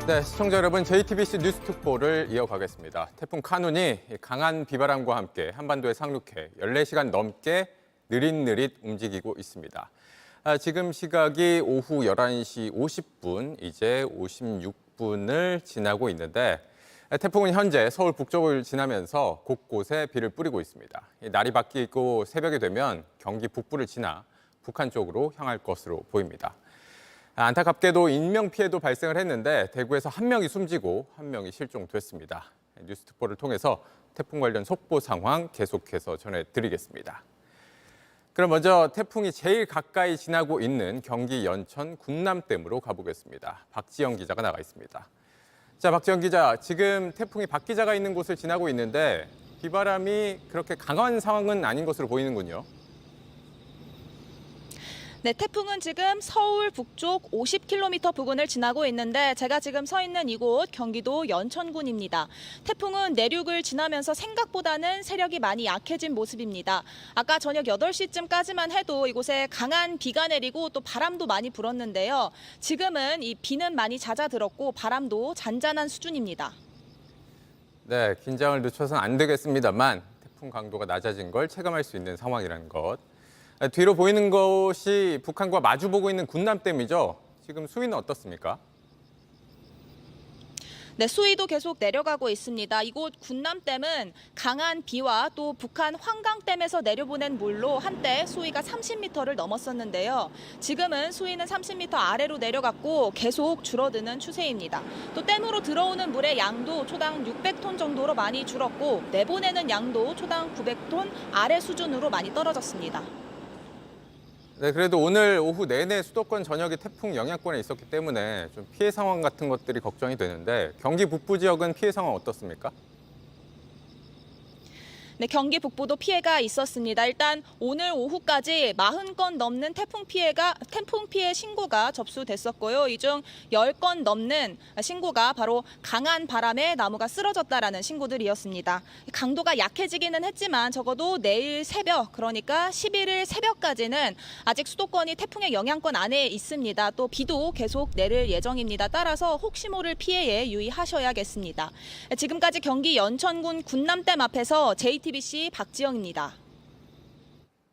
네, 시청자 여러분, JTBC 뉴스 특보를 이어가겠습니다. 태풍 카눈이 강한 비바람과 함께 한반도에 상륙해 14시간 넘게 느릿느릿 움직이고 있습니다. 지금 시각이 오후 11시 50분, 이제 56분을 지나고 있는데 태풍은 현재 서울 북쪽을 지나면서 곳곳에 비를 뿌리고 있습니다. 날이 바뀌고 새벽이 되면 경기 북부를 지나 북한 쪽으로 향할 것으로 보입니다. 안타깝게도 인명피해도 발생을 했는데 대구에서 한 명이 숨지고 한 명이 실종됐습니다. 뉴스 특보를 통해서 태풍 관련 속보 상황 계속해서 전해드리겠습니다. 그럼 먼저 태풍이 제일 가까이 지나고 있는 경기 연천 군남댐으로 가보겠습니다. 박지영 기자가 나가 있습니다. 자, 박지영 기자, 지금 태풍이 박 기자가 있는 곳을 지나고 있는데 비바람이 그렇게 강한 상황은 아닌 것으로 보이는군요. 네, 태풍은 지금 서울 북쪽 50km 부근을 지나고 있는데 제가 지금 서 있는 이곳 경기도 연천군입니다. 태풍은 내륙을 지나면서 생각보다는 세력이 많이 약해진 모습입니다. 아까 저녁 8시쯤까지만 해도 이곳에 강한 비가 내리고 또 바람도 많이 불었는데요. 지금은 이 비는 많이 잦아들었고 바람도 잔잔한 수준입니다. 네, 긴장을 늦춰서는 안 되겠습니다만 태풍 강도가 낮아진 걸 체감할 수 있는 상황이라는 것. 뒤로 보이는 것이 북한과 마주보고 있는 군남댐이죠. 지금 수위는 어떻습니까? 네, 수위도 계속 내려가고 있습니다. 이곳 군남댐은 강한 비와 또 북한 환강댐에서 내려보낸 물로 한때 수위가 30m를 넘었었는데요. 지금은 수위는 30m 아래로 내려갔고 계속 줄어드는 추세입니다. 또 댐으로 들어오는 물의 양도 초당 600톤 정도로 많이 줄었고 내보내는 양도 초당 900톤 아래 수준으로 많이 떨어졌습니다. 네, 그래도 오늘 오후 내내 수도권 전역이 태풍 영향권에 있었기 때문에 좀 피해 상황 같은 것들이 걱정이 되는데 경기 북부 지역은 피해 상황 어떻습니까? 네, 경기 북부도 피해가 있었습니다. 일단 오늘 오후까지 40건 넘는 태풍 피해 신고가 접수됐었고요. 이 중 10건 넘는 신고가 바로 강한 바람에 나무가 쓰러졌다라는 신고들이었습니다. 강도가 약해지기는 했지만 적어도 내일 새벽, 그러니까 11일 새벽까지는 아직 수도권이 태풍의 영향권 안에 있습니다. 또 비도 계속 내릴 예정입니다. 따라서 혹시 모를 피해에 유의하셔야겠습니다. 지금까지 경기 연천군 군남댐 앞에서 JTBC 박지영입니다.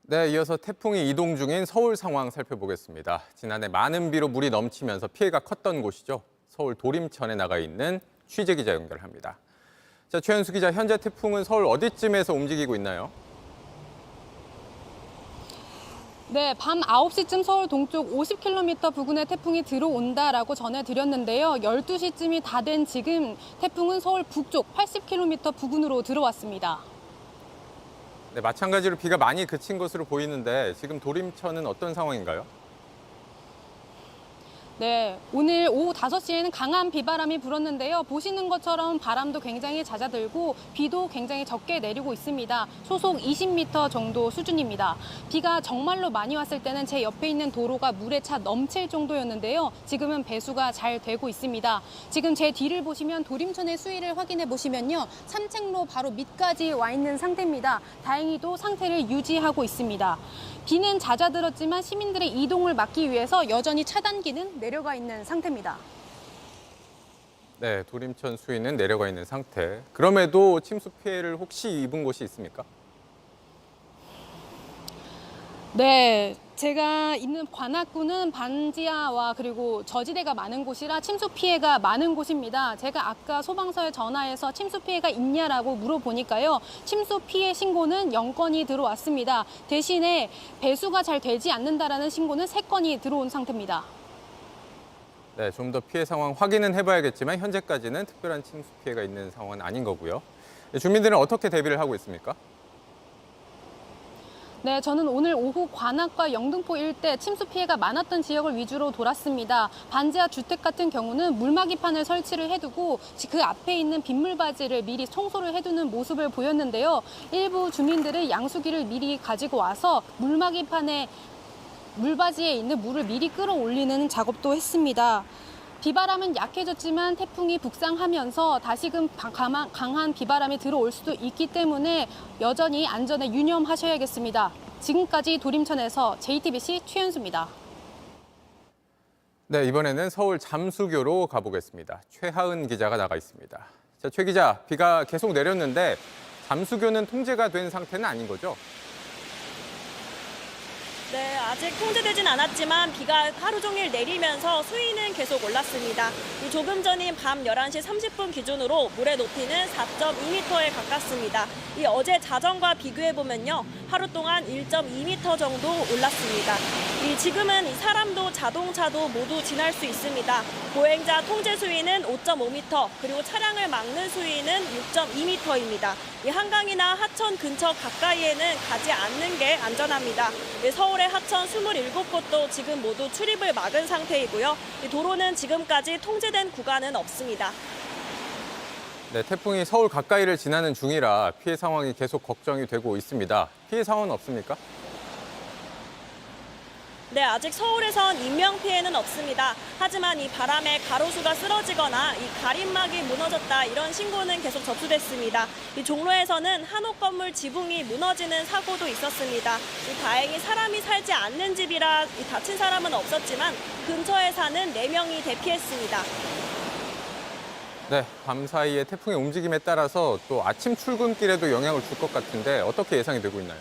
네, 이어서 태풍이 이동 중인 서울 상황 살펴보겠습니다. 지난해 많은 비로 물이 넘치면서 피해가 컸던 곳이죠. 서울 도림천에 나가 있는 취재 기자 연결합니다. 자, 최현수 기자, 현재 태풍은 서울 어디쯤에서 움직이고 있나요? 네, 밤 9시쯤 서울 동쪽 50km 부근에 태풍이 들어온다라고 전해드렸는데요. 12시쯤이 다 된 지금 태풍은 서울 북쪽 80km 부근으로 들어왔습니다. 네, 마찬가지로 비가 많이 그친 것으로 보이는데 지금 도림천은 어떤 상황인가요? 네, 오늘 오후 5시에는 강한 비바람이 불었는데요. 보시는 것처럼 바람도 굉장히 잦아들고 비도 굉장히 적게 내리고 있습니다. 소속 20m 정도 수준입니다. 비가 정말로 많이 왔을 때는 제 옆에 있는 도로가 물에 차 넘칠 정도였는데요. 지금은 배수가 잘 되고 있습니다. 지금 제 뒤를 보시면 도림천의 수위를 확인해 보시면요. 산책로 바로 밑까지 와 있는 상태입니다. 다행히도 상태를 유지하고 있습니다. 비는 잦아들었지만 시민들의 이동을 막기 위해서 여전히 차단기는 내려가 있는 상태입니다. 네, 도림천 수위는 내려가 있는 상태. 그럼에도 침수 피해를 혹시 입은 곳이 있습니까? 네, 제가 있는 관악구는 반지하와 그리고 저지대가 많은 곳이라 침수 피해가 많은 곳입니다. 제가 아까 소방서에 전화해서 침수 피해가 있냐라고 물어보니까요. 침수 피해 신고는 0건이 들어왔습니다. 대신에 배수가 잘 되지 않는다라는 신고는 3건이 들어온 상태입니다. 네, 좀 더 피해 상황 확인은 해봐야겠지만 현재까지는 특별한 침수 피해가 있는 상황은 아닌 거고요. 주민들은 어떻게 대비를 하고 있습니까? 네, 저는 오늘 오후 관악과 영등포 일대 침수 피해가 많았던 지역을 위주로 돌았습니다. 반지하 주택 같은 경우는 물막이판을 설치를 해두고 그 앞에 있는 빗물바지를 미리 청소를 해두는 모습을 보였는데요. 일부 주민들은 양수기를 미리 가지고 와서 물막이판에 물바지에 있는 물을 미리 끌어올리는 작업도 했습니다. 비바람은 약해졌지만 태풍이 북상하면서 다시금 강한 비바람이 들어올 수도 있기 때문에 여전히 안전에 유념하셔야겠습니다. 지금까지 도림천에서 JTBC 최현수입니다. 네, 이번에는 서울 잠수교로 가보겠습니다. 최하은 기자가 나가 있습니다. 자, 최 기자, 비가 계속 내렸는데 잠수교는 통제가 된 상태는 아닌 거죠? 네, 아직 통제되진 않았지만 비가 하루 종일 내리면서 수위는 계속 올랐습니다. 조금 전인 밤 11시 30분 기준으로 물의 높이는 4.2m에 가깝습니다. 어제 자정과 비교해보면요, 하루 동안 1.2m 정도 올랐습니다. 지금은 사람도 자동차도 모두 지날 수 있습니다. 보행자 통제 수위는 5.5m, 그리고 차량을 막는 수위는 6.2m입니다. 한강이나 하천 근처 가까이에는 가지 않는 게 안전합니다. 서울의 하천 27곳도 지금 모두 출입을 막은 상태이고요. 도로는 지금까지 통제된 구간은 없습니다. 네, 태풍이 서울 가까이를 지나는 중이라 피해 상황이 계속 걱정이 되고 있습니다. 피해 상황은 없습니까? 네, 아직 서울에선 인명 피해는 없습니다. 하지만 이 바람에 가로수가 쓰러지거나 가림막이 무너졌다 이런 신고는 계속 접수됐습니다. 종로에서는 한옥 건물 지붕이 무너지는 사고도 있었습니다. 다행히 사람이 살지 않는 집이라 다친 사람은 없었지만 근처에 사는 4명이 대피했습니다. 네, 밤 사이에 태풍의 움직임에 따라서 또 아침 출근길에도 영향을 줄 것 같은데 어떻게 예상이 되고 있나요?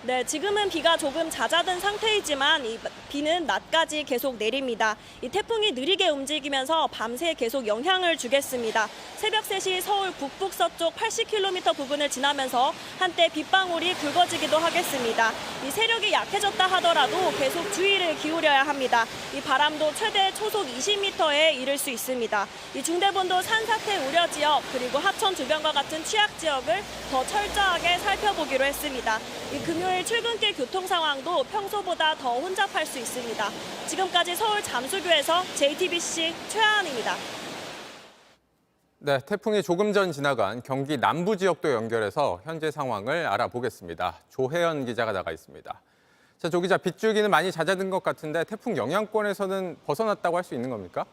네, 지금은 비가 조금 잦아든 상태이지만 비는 낮까지 계속 내립니다. 태풍이 느리게 움직이면서 밤새 계속 영향을 주겠습니다. 새벽 3시 서울 북북서쪽 80km 부근을 지나면서 한때 빗방울이 굵어지기도 하겠습니다. 세력이 약해졌다 하더라도 계속 주의를 기울여야 합니다. 바람도 최대 초속 20m에 이를 수 있습니다. 중대본도 산사태 우려 지역 그리고 하천 주변과 같은 취약 지역을 더 철저하게 살펴보기로 했습니다. 금요일 출근길 교통 상황도 평소보다 더 혼잡할 수 있습니다. 지금까지 서울 잠수교에서 JTBC 최하은입니다. 네, 태풍이 조금 전 지나간 경기 남부 지역도 연결해서 현재 상황을 알아보겠습니다. 조혜연 기자가 나가 있습니다. 자, 조 기자, 빗줄기는 많이 잦아든 것 같은데 태풍 영향권에서는 벗어났다고 할 수 있는 겁니까?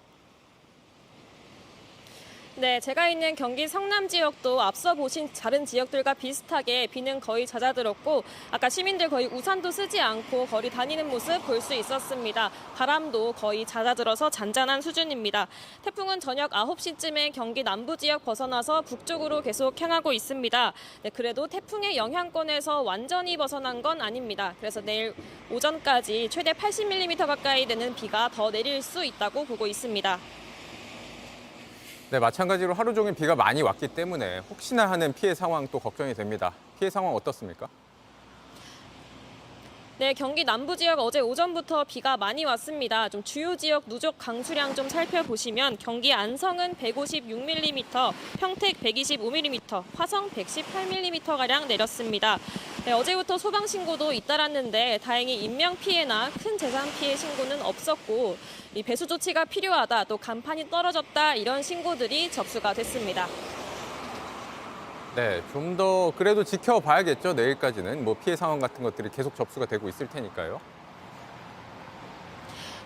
네, 제가 있는 경기 성남 지역도 앞서 보신 다른 지역들과 비슷하게 비는 거의 잦아들었고 아까 시민들 거의 우산도 쓰지 않고 거리 다니는 모습 볼 수 있었습니다. 바람도 거의 잦아들어서 잔잔한 수준입니다. 태풍은 저녁 9시쯤에 경기 남부 지역 벗어나서 북쪽으로 계속 향하고 있습니다. 네, 그래도 태풍의 영향권에서 완전히 벗어난 건 아닙니다. 그래서 내일 오전까지 최대 80mm 가까이 되는 비가 더 내릴 수 있다고 보고 있습니다. 네, 마찬가지로 하루 종일 비가 많이 왔기 때문에 혹시나 하는 피해 상황 또 걱정이 됩니다. 피해 상황 어떻습니까? 네, 경기 남부 지역 어제 오전부터 비가 많이 왔습니다. 좀 주요 지역 누적 강수량 좀 살펴보시면 경기 안성은 156mm, 평택 125mm, 화성 118mm가량 내렸습니다. 네, 어제부터 소방 신고도 잇따랐는데 다행히 인명 피해나 큰 재산 피해 신고는 없었고 이 배수 조치가 필요하다, 또 간판이 떨어졌다 이런 신고들이 접수가 됐습니다. 네, 좀 더 그래도 지켜봐야겠죠. 내일까지는 뭐 피해 상황 같은 것들이 계속 접수가 되고 있을 테니까요.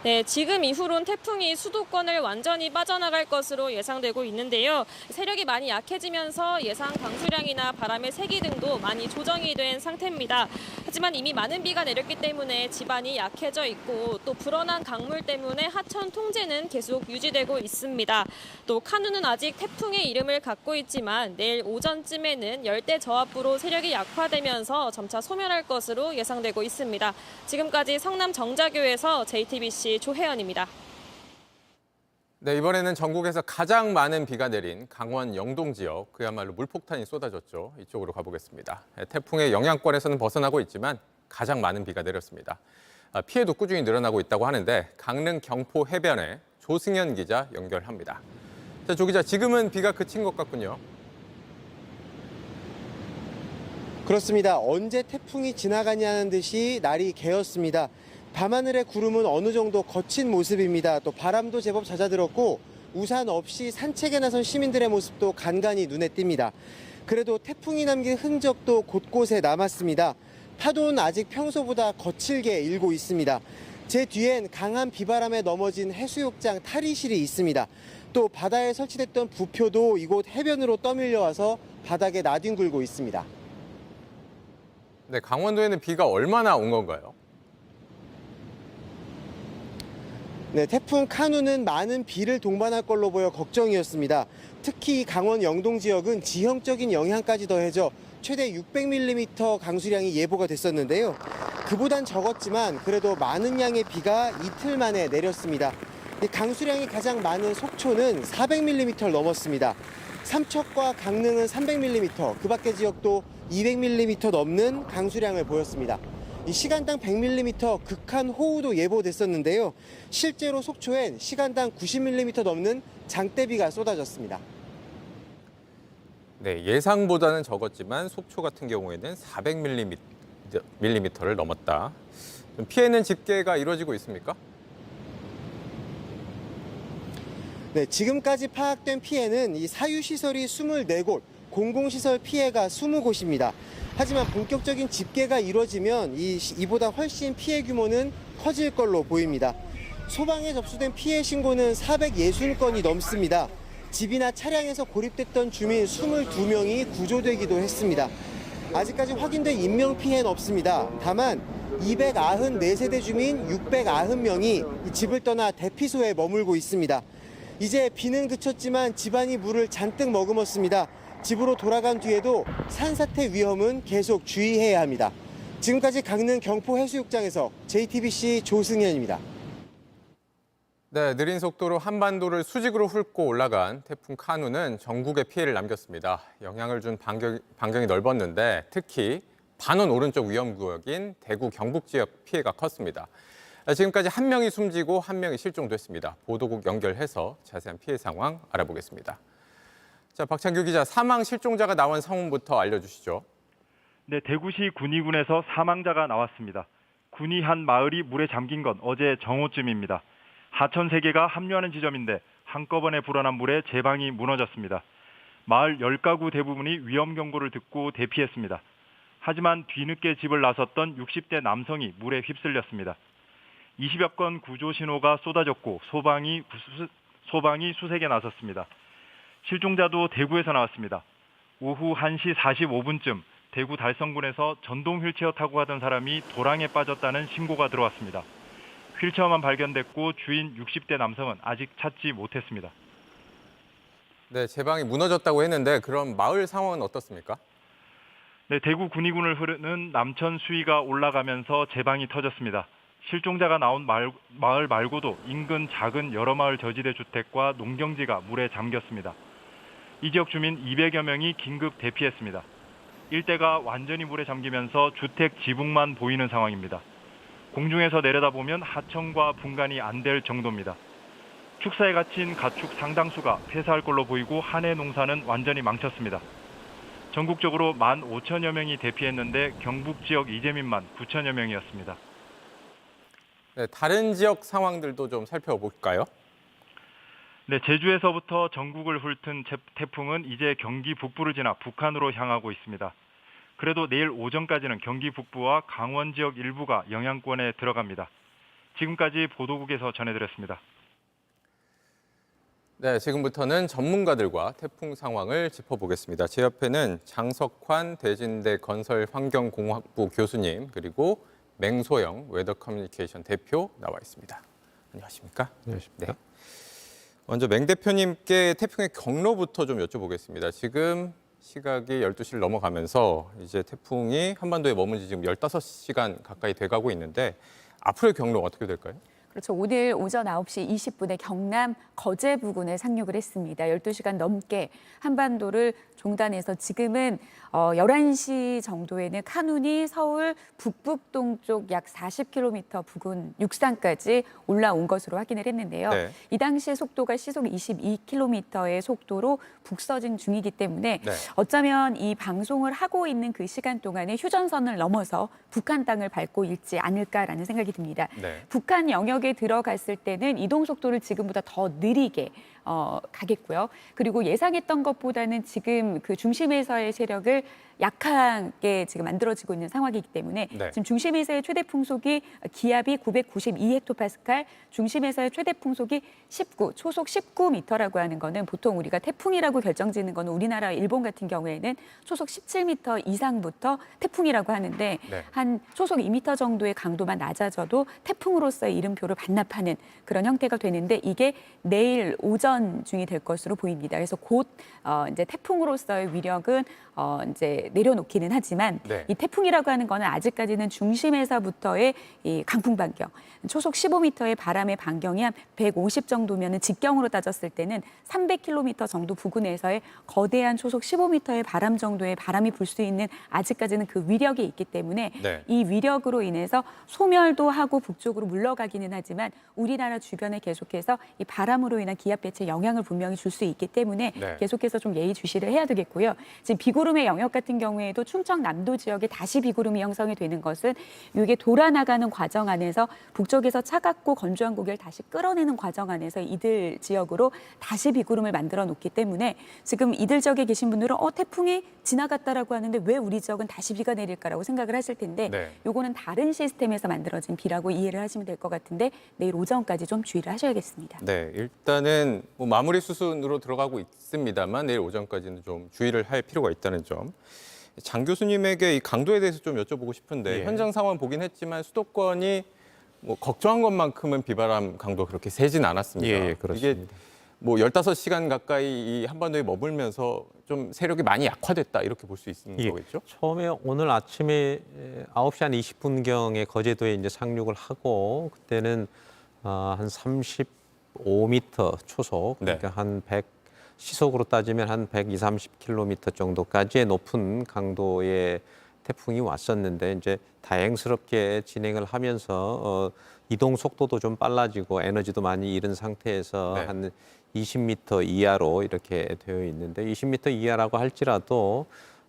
네, 지금 이후론 태풍이 수도권을 완전히 빠져나갈 것으로 예상되고 있는데요. 세력이 많이 약해지면서 예상 강수량이나 바람의 세기 등도 많이 조정이 된 상태입니다. 하지만 이미 많은 비가 내렸기 때문에 지반이 약해져 있고 또 불어난 강물 때문에 하천 통제는 계속 유지되고 있습니다. 또 카누는 아직 태풍의 이름을 갖고 있지만 내일 오전쯤에는 열대 저압부로 세력이 약화되면서 점차 소멸할 것으로 예상되고 있습니다. 지금까지 성남 정자교에서 JTBC 조혜연입니다. 네, 이번에는 전국에서 가장 많은 비가 내린 강원 영동 지역, 그야말로 물폭탄이 쏟아졌죠. 이쪽으로 가보겠습니다. 태풍의 영향권에서는 벗어나고 있지만 가장 많은 비가 내렸습니다. 피해도 꾸준히 늘어나고 있다고 하는데 강릉 경포 해변에 조승현 기자 연결합니다. 자, 조 기자, 지금은 비가 그친 것 같군요. 그렇습니다. 언제 태풍이 지나가냐는 듯이 날이 개었습니다. 밤하늘의 구름은 어느 정도 거친 모습입니다. 또 바람도 제법 잦아들었고 우산 없이 산책에 나선 시민들의 모습도 간간히 눈에 띕니다. 그래도 태풍이 남긴 흔적도 곳곳에 남았습니다. 파도는 아직 평소보다 거칠게 일고 있습니다. 제 뒤엔 강한 비바람에 넘어진 해수욕장 탈의실이 있습니다. 또 바다에 설치됐던 부표도 이곳 해변으로 떠밀려와서 바닥에 나뒹굴고 있습니다. 네, 강원도에는 비가 얼마나 온 건가요? 네, 태풍 카누는 많은 비를 동반할 걸로 보여 걱정이었습니다. 특히 강원 영동 지역은 지형적인 영향까지 더해져 최대 600mm 강수량이 예보가 됐었는데요. 그보단 적었지만 그래도 많은 양의 비가 이틀 만에 내렸습니다. 강수량이 가장 많은 속초는 400mm를 넘었습니다. 삼척과 강릉은 300mm, 그 밖의 지역도 200mm 넘는 강수량을 보였습니다. 시간당 100mm 극한 호우도 예보됐었는데요. 실제로 속초엔 시간당 90mm 넘는 장대비가 쏟아졌습니다. 네, 예상보다는 적었지만 속초 같은 경우에는 400mm를 넘었다. 피해는 집계가 이루어지고 있습니까? 네, 지금까지 파악된 피해는 이 사유시설이 24곳, 공공시설 피해가 20곳입니다. 하지만 본격적인 집계가 이루어지면 이보다 훨씬 피해 규모는 커질 걸로 보입니다. 소방에 접수된 피해 신고는 460건이 넘습니다. 집이나 차량에서 고립됐던 주민 22명이 구조되기도 했습니다. 아직까지 확인된 인명 피해는 없습니다. 다만 294세대 주민 690명이 집을 떠나 대피소에 머물고 있습니다. 이제 비는 그쳤지만 집안이 물을 잔뜩 머금었습니다. 집으로 돌아간 뒤에도 산사태 위험은 계속 주의해야 합니다. 지금까지 강릉 경포해수욕장에서 JTBC 조승현입니다. 네, 느린 속도로 한반도를 수직으로 훑고 올라간 태풍 카누는 전국에 피해를 남겼습니다. 영향을 준 반경이 넓었는데 특히 반원 오른쪽 위험구역인 대구 경북 지역 피해가 컸습니다. 지금까지 한 명이 숨지고 한 명이 실종됐습니다. 보도국 연결해서 자세한 피해 상황 알아보겠습니다. 자, 박찬규 기자, 사망 실종자가 나온 상황부터 알려주시죠. 네, 대구시 군위군에서 사망자가 나왔습니다. 군위 한 마을이 물에 잠긴 건 어제 정오쯤입니다. 하천 3개가 합류하는 지점인데 한꺼번에 불어난 물에 제방이 무너졌습니다. 마을 10가구 대부분이 위험 경고를 듣고 대피했습니다. 하지만 뒤늦게 집을 나섰던 60대 남성이 물에 휩쓸렸습니다. 20여 건 구조 신호가 쏟아졌고 소방이 수색에 나섰습니다. 실종자도 대구에서 나왔습니다. 오후 1시 45분쯤 대구 달성군에서 전동 휠체어 타고 가던 사람이 도랑에 빠졌다는 신고가 들어왔습니다. 휠체어만 발견됐고 주인 60대 남성은 아직 찾지 못했습니다. 네, 제방이 무너졌다고 했는데 그럼 마을 상황은 어떻습니까? 네, 대구 군위군을 흐르는 남천 수위가 올라가면서 제방이 터졌습니다. 실종자가 나온 마을 말고도 인근 작은 여러 마을 저지대 주택과 농경지가 물에 잠겼습니다. 이 지역 주민 200여 명이 긴급 대피했습니다. 일대가 완전히 물에 잠기면서 주택 지붕만 보이는 상황입니다. 공중에서 내려다보면 하천과 분간이 안 될 정도입니다. 축사에 갇힌 가축 상당수가 폐사할 걸로 보이고 한 해 농사는 완전히 망쳤습니다. 전국적으로 15,000여 명이 대피했는데 경북 지역 이재민만 9,000여 명이었습니다. 네, 다른 지역 상황들도 좀 살펴볼까요? 네, 제주에서부터 전국을 훑은 태풍은 이제 경기 북부를 지나 북한으로 향하고 있습니다. 그래도 내일 오전까지는 경기 북부와 강원 지역 일부가 영향권에 들어갑니다. 지금까지 보도국에서 전해드렸습니다. 네, 지금부터는 전문가들과 태풍 상황을 짚어보겠습니다. 제 옆에는 장석환 대진대 건설환경공학부 교수님 그리고 맹소영 웨더커뮤니케이션 대표 나와 있습니다. 안녕하십니까? 안녕하십니까? 네. 먼저 맹 대표님께 태풍의 경로부터 좀 여쭤보겠습니다. 지금 시각이 12시를 넘어가면서 이제 태풍이 한반도에 머문 지 지금 15시간 가까이 돼가고 있는데 앞으로의 경로 어떻게 될까요? 그렇죠. 오늘 오전 9시 20분에 경남 거제 부근에 상륙을 했습니다. 12시간 넘게 한반도를 종단해서 지금은 11시 정도에는 카눈이 서울 북북동쪽 약 40km 부근 육상까지 올라온 것으로 확인을 했는데요. 네. 이 당시의 속도가 시속 22km의 속도로 북서진 중이기 때문에 네. 어쩌면 이 방송을 하고 있는 그 시간 동안에 휴전선을 넘어서 북한 땅을 밟고 있지 않을까라는 생각이 듭니다. 네. 북한 영역에 들어갔을 때는 이동 속도를 지금보다 더 느리게 가겠고요. 그리고 예상했던 것보다는 지금 그 중심에서의 세력을 약하게 지금 만들어지고 있는 상황이기 때문에 네. 지금 중심에서의 최대 풍속이 기압이 992헥토파스칼, 중심에서의 최대 풍속이 19, 초속 19m라고 하는 거는 보통 우리가 태풍이라고 결정짓는 거는 우리나라, 일본 같은 경우에는 초속 17m 이상부터 태풍이라고 하는데 네. 한 초속 2m 정도의 강도만 낮아져도 태풍으로서의 이름표를 반납하는 그런 형태가 되는데 이게 내일 오전 중이 될 것으로 보입니다. 그래서 곧 이제 태풍으로서의 위력은 이제 내려놓기는 하지만 네. 이 태풍이라고 하는 거는 아직까지는 중심에서부터의 이 강풍 반경, 초속 15m의 바람의 반경이 한 150 정도면은 직경으로 따졌을 때는 300km 정도 부근에서의 거대한 초속 15m의 바람 정도의 바람이 불 수 있는 아직까지는 그 위력이 있기 때문에 네. 이 위력으로 인해서 소멸도 하고 북쪽으로 물러가기는 하지만 우리나라 주변에 계속해서 이 바람으로 인한 기압 배치에 영향을 분명히 줄 수 있기 때문에 네. 계속해서 좀 예의주시를 해야 되겠고요. 지금 비구름의 영역 같은 경우에도 충청 남도 지역에 다시 비구름이 형성이 되는 것은 이게 돌아나가는 과정 안에서 북쪽에서 차갑고 건조한 고기를 다시 끌어내는 과정 안에서 이들 지역으로 다시 비구름을 만들어 놓기 때문에 지금 이들 지역에 계신 분들은 태풍이 지나갔다라고 하는데 왜 우리 지역은 다시 비가 내릴까라고 생각을 하실 텐데 네. 요거는 다른 시스템에서 만들어진 비라고 이해를 하시면 될 것 같은데 내일 오전까지 좀 주의를 하셔야겠습니다. 네, 일단은 뭐 마무리 수순으로 들어가고 있습니다만 내일 오전까지는 좀 주의를 할 필요가 있다는 점. 장 교수님에게 이 강도에 대해서 좀 여쭤보고 싶은데 예. 현장 상황 보긴 했지만 수도권이 뭐 걱정한 것만큼은 비바람 강도 그렇게 세진 않았습니다. 예, 그렇습니다. 이게 뭐 15시간 가까이 이 한반도에 머물면서 좀 세력이 많이 약화됐다 이렇게 볼 수 있는 예. 거겠죠? 처음에 오늘 아침에 9시 한 20분경에 거제도에 이제 상륙을 하고 그때는 한 35m 초속, 네. 그러니까 한 100, 시속으로 따지면 한 120, 30km 정도까지의 높은 강도의 태풍이 왔었는데 이제 다행스럽게 진행을 하면서 이동 속도도 좀 빨라지고 에너지도 많이 잃은 상태에서 네. 한 20m 이하로 이렇게 되어 있는데 20m 이하라고 할지라도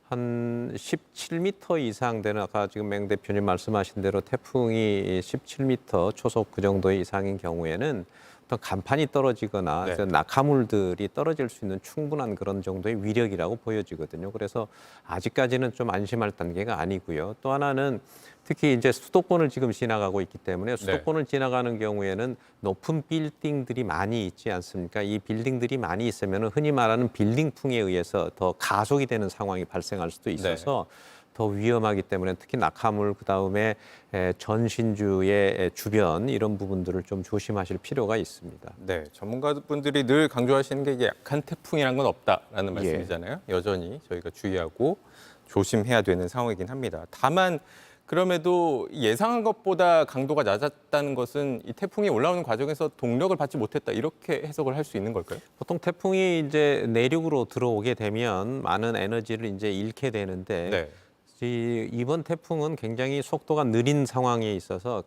한 17m 이상 되는 아까 지금 맹 대표님 말씀하신 대로 태풍이 17m 초속 그 정도 이상인 경우에는 어떤 간판이 떨어지거나 네. 낙하물들이 떨어질 수 있는 충분한 그런 정도의 위력이라고 보여지거든요. 그래서 아직까지는 좀 안심할 단계가 아니고요. 또 하나는 특히 이제 수도권을 지금 지나가고 있기 때문에 수도권을 지나가는 경우에는 높은 빌딩들이 많이 있지 않습니까? 이 빌딩들이 많이 있으면 흔히 말하는 빌딩풍에 의해서 더 가속이 되는 상황이 발생할 수도 있어서 더 위험하기 때문에 특히 낙하물 그다음에 전신주의 주변 이런 부분들을 좀 조심하실 필요가 있습니다. 네, 전문가분들이 늘 강조하시는 게 이게 약한 태풍이란 건 없다라는 말씀이잖아요. 여전히 저희가 주의하고 조심해야 되는 상황이긴 합니다. 다만 그럼에도 예상한 것보다 강도가 낮았다는 것은 이 태풍이 올라오는 과정에서 동력을 받지 못했다 이렇게 해석을 할 수 있는 걸까요? 보통 태풍이 이제 내륙으로 들어오게 되면 많은 에너지를 이제 잃게 되는데 네. 이번 태풍은 굉장히 속도가 느린 상황에 있어서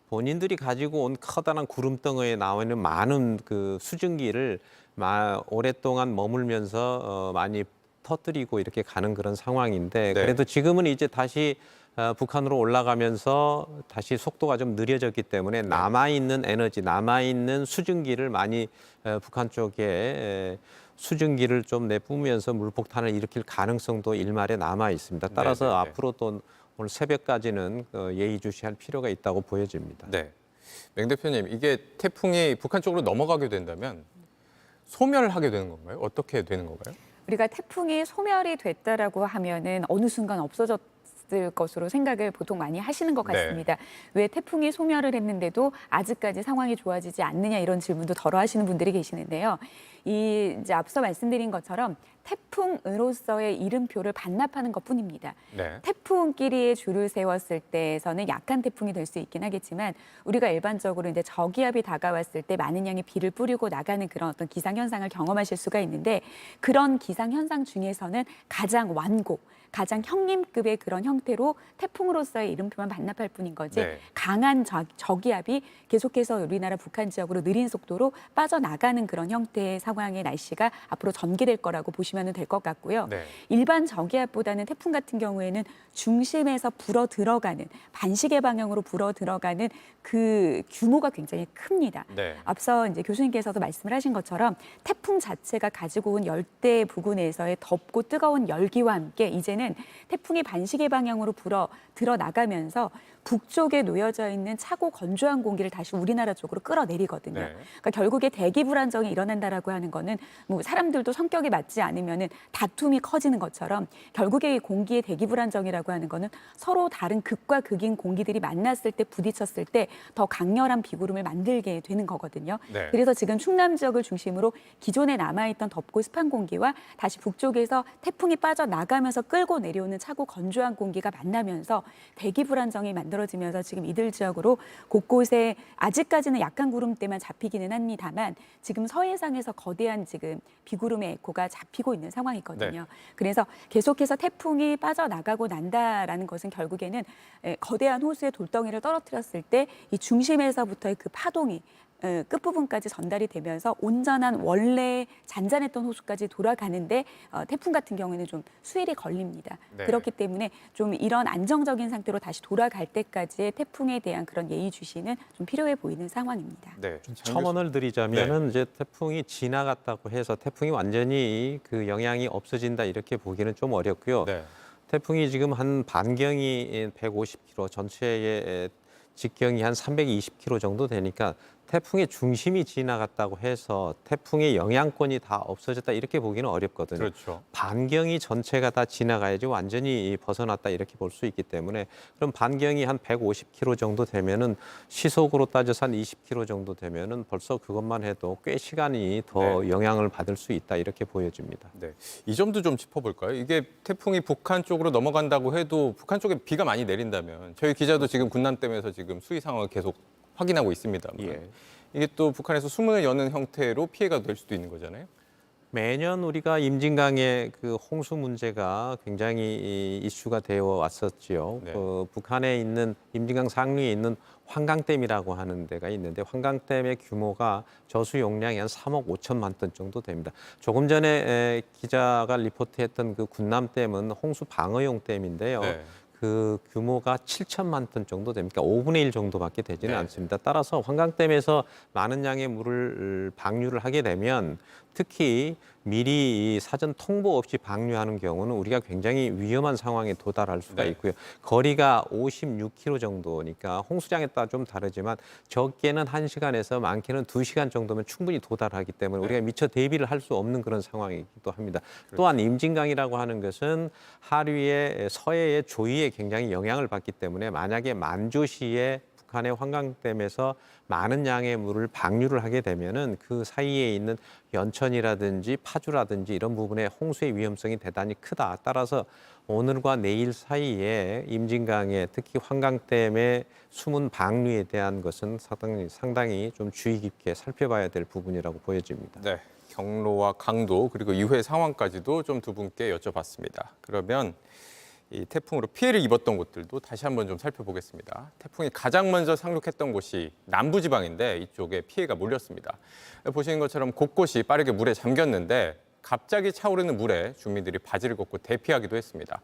본인들이 가지고 온 커다란 구름덩어리에 나와 있는 많은 그 수증기를 오랫동안 머물면서 많이 터뜨리고 이렇게 가는 그런 상황인데 네. 그래도 지금은 이제 다시 북한으로 올라가면서 다시 속도가 좀 느려졌기 때문에 남아있는 에너지, 남아있는 수증기를 많이 북한 쪽에 수증기를 좀 내뿜으면서 물폭탄을 일으킬 가능성도 일말에 남아 있습니다. 따라서 네네네. 앞으로 또 오늘 새벽까지는 예의주시할 필요가 있다고 보여집니다. 네. 맹 대표님, 이게 태풍이 북한 쪽으로 넘어가게 된다면 소멸하게 되는 건가요? 어떻게 되는 건가요? 우리가 태풍이 소멸이 됐다라고 하면은 어느 순간 없어졌을 것으로 생각을 보통 많이 하시는 것 같습니다. 왜 태풍이 소멸을 했는데도 아직까지 상황이 좋아지지 않느냐 이런 질문도 덜어 하시는 분들이 계시는데요. 이제 앞서 말씀드린 것처럼 태풍으로서의 이름표를 반납하는 것뿐입니다. 네. 태풍끼리의 줄을 세웠을 때에서는 약한 태풍이 될 수 있긴 하겠지만 우리가 일반적으로 이제 저기압이 다가왔을 때 많은 양의 비를 뿌리고 나가는 그런 어떤 기상 현상을 경험하실 수가 있는데 그런 기상 현상 중에서는 가장 완고, 가장 형님급의 그런 형태로 태풍으로서의 이름표만 반납할 뿐인 거지 네. 강한 저기압이 계속해서 우리나라 북한 지역으로 느린 속도로 빠져나가는 그런 형태의 상황. 상황의 날씨가 앞으로 전개될 거라고 보시면 될 것 같고요. 네. 일반 저기압보다는 태풍 같은 경우에는 중심에서 불어 들어가는 반시계 방향으로 불어 들어가는 그 규모가 굉장히 큽니다. 네. 앞서 이제 교수님께서도 말씀을 하신 것처럼 태풍 자체가 가지고 온 열대 부근에서의 덥고 뜨거운 열기와 함께 이제는 태풍이 반시계 방향으로 불어 들어 나가면서 북쪽에 놓여져 있는 차고 건조한 공기를 다시 우리나라 쪽으로 끌어내리거든요. 네. 그러니까 결국에 대기 불안정이 일어난다라고 하는 거는 뭐 사람들도 성격이 맞지 않으면은 다툼이 커지는 것처럼 결국에 이 공기의 대기 불안정이라고 하는 거는 서로 다른 극과 극인 공기들이 만났을 때 부딪혔을 때 더 강렬한 비구름을 만들게 되는 거거든요. 네. 그래서 지금 충남 지역을 중심으로 기존에 남아있던 덥고 습한 공기와 다시 북쪽에서 태풍이 빠져나가면서 끌고 내려오는 차고 건조한 공기가 만나면서 대기 불안정이 만들어지면서 지금 이들 지역으로 곳곳에 아직까지는 약한 구름대만 잡히기는 합니다만 지금 서해상에서 거대한 지금 비구름의 에코가 잡히고 있는 상황이거든요. 네. 그래서 계속해서 태풍이 빠져나가고 난다라는 것은 결국에는 거대한 호수의 돌덩이를 떨어뜨렸을 때 이 중심에서부터의 그 파동이 끝부분까지 전달이 되면서 온전한 원래 잔잔했던 호수까지 돌아가는데 태풍 같은 경우에는 좀 수일이 걸립니다. 네. 그렇기 때문에 좀 이런 안정적인 상태로 다시 돌아갈 때까지의 태풍에 대한 그런 예의주시는 좀 필요해 보이는 상황입니다. 네. 첨언을 드리자면은 이제 태풍이 지나갔다고 해서 태풍이 완전히 그 영향이 없어진다 이렇게 보기는 좀 어렵고요. 네. 태풍이 지금 한 반경이 150km, 전체의 직경이 한 320km 정도 되니까 태풍의 중심이 지나갔다고 해서 태풍의 영향권이 다 없어졌다 이렇게 보기는 어렵거든요. 그렇죠. 반경이 전체가 다 지나가야지 완전히 벗어났다 이렇게 볼 수 있기 때문에 그럼 반경이 한 150km 정도 되면은 시속으로 따져서 한 20km 정도 되면은 벌써 그것만 해도 꽤 시간이 더 네. 영향을 받을 수 있다 이렇게 보여집니다. 네. 이 점도 좀 짚어볼까요? 이게 태풍이 북한 쪽으로 넘어간다고 해도 북한 쪽에 비가 많이 내린다면 저희 기자도 지금 군남댐에서 지금 수위 상황을 계속 확인하고 있습니다만 예. 이게 또 북한에서 수문을 여는 형태로 피해가 될 수도 있는 거잖아요. 매년 우리가 임진강의 그 홍수 문제가 굉장히 이슈가 되어 왔었지요. 네. 그 북한에 있는 임진강 상류에 있는 환강댐이라고 하는 데가 있는데 환강댐의 규모가 저수 용량이 한 3억 5천만 톤 정도 됩니다. 조금 전에 기자가 리포트했던 그 군남댐은 홍수 방어용 댐인데요. 네. 그 규모가 7천만 톤 정도 됩니까? 5분의 1 정도밖에 되지는 네. 않습니다. 따라서 환강댐에서 많은 양의 물을 방류를 하게 되면 특히 미리 사전 통보 없이 방류하는 경우는 우리가 굉장히 위험한 상황에 도달할 수가 네. 있고요. 거리가 56km 정도니까 홍수량에 따라 좀 다르지만 적게는 1시간에서 많게는 2시간 정도면 충분히 도달하기 때문에 네. 우리가 미처 대비를 할 수 없는 그런 상황이기도 합니다. 또한 임진강이라고 하는 것은 하류의 서해의 조이에 굉장히 영향을 받기 때문에 만약에 만조시에 북한의 환강댐에서 많은 양의 물을 방류를 하게 되면은 그 사이에 있는 연천이라든지 파주라든지 이런 부분에 홍수의 위험성이 대단히 크다. 따라서 오늘과 내일 사이에 임진강에 특히 환강댐의 수문 방류에 대한 것은 상당히 좀 주의 깊게 살펴봐야 될 부분이라고 보여집니다. 네. 경로와 강도 그리고 이후의 상황까지도 좀 두 분께 여쭤봤습니다. 그러면 이 태풍으로 피해를 입었던 곳들도 다시 한번 좀 살펴보겠습니다. 태풍이 가장 먼저 상륙했던 곳이 남부지방인데 이쪽에 피해가 몰렸습니다. 보시는 것처럼 곳곳이 빠르게 물에 잠겼는데 갑자기 차오르는 물에 주민들이 바지를 걷고 대피하기도 했습니다.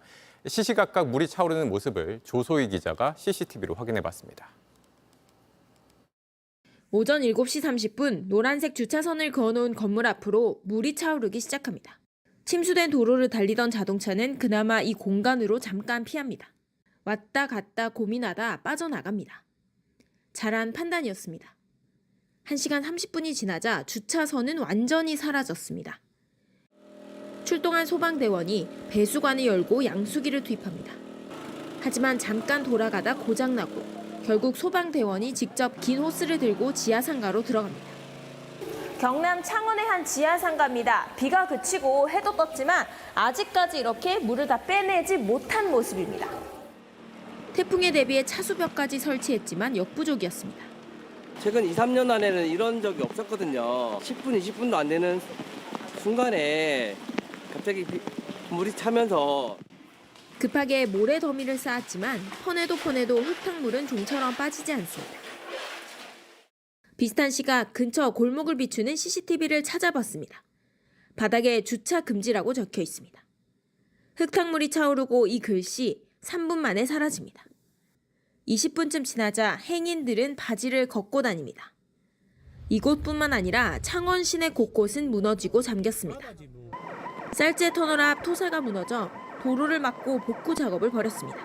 시시각각 물이 차오르는 모습을 조소희 기자가 CCTV로 확인해봤습니다. 오전 7시 30분 노란색 주차선을 그어놓은 건물 앞으로 물이 차오르기 시작합니다. 침수된 도로를 달리던 자동차는 그나마 이 공간으로 잠깐 피합니다. 왔다 갔다 고민하다 빠져나갑니다. 잘한 판단이었습니다. 1시간 30분이 지나자 주차선은 완전히 사라졌습니다. 출동한 소방대원이 배수관을 열고 양수기를 투입합니다. 하지만 잠깐 돌아가다 고장나고 결국 소방대원이 직접 긴 호스를 들고 지하상가로 들어갑니다. 경남 창원의 한 지하상가입니다. 비가 그치고 해도 떴지만 아직까지 이렇게 물을 다 빼내지 못한 모습입니다. 태풍에 대비해 차수벽까지 설치했지만 역부족이었습니다. 최근 2, 3년 안에는 이런 적이 없었거든요. 10분, 20분도 안 되는 순간에 갑자기 물이 차면서 급하게 모래 더미를 쌓았지만 퍼내도 흙탕물은 좀처럼 빠지지 않습니다. 비슷한 시각 근처 골목을 비추는 CCTV를 찾아봤습니다. 바닥에 주차 금지라고 적혀 있습니다. 흙탕물이 차오르고 이 글씨 3분 만에 사라집니다. 20분쯤 지나자 행인들은 바지를 걷고 다닙니다. 이곳뿐만 아니라 창원 시내 곳곳은 무너지고 잠겼습니다. 쌀제 터널 앞 토사가 무너져 도로를 막고 복구 작업을 벌였습니다.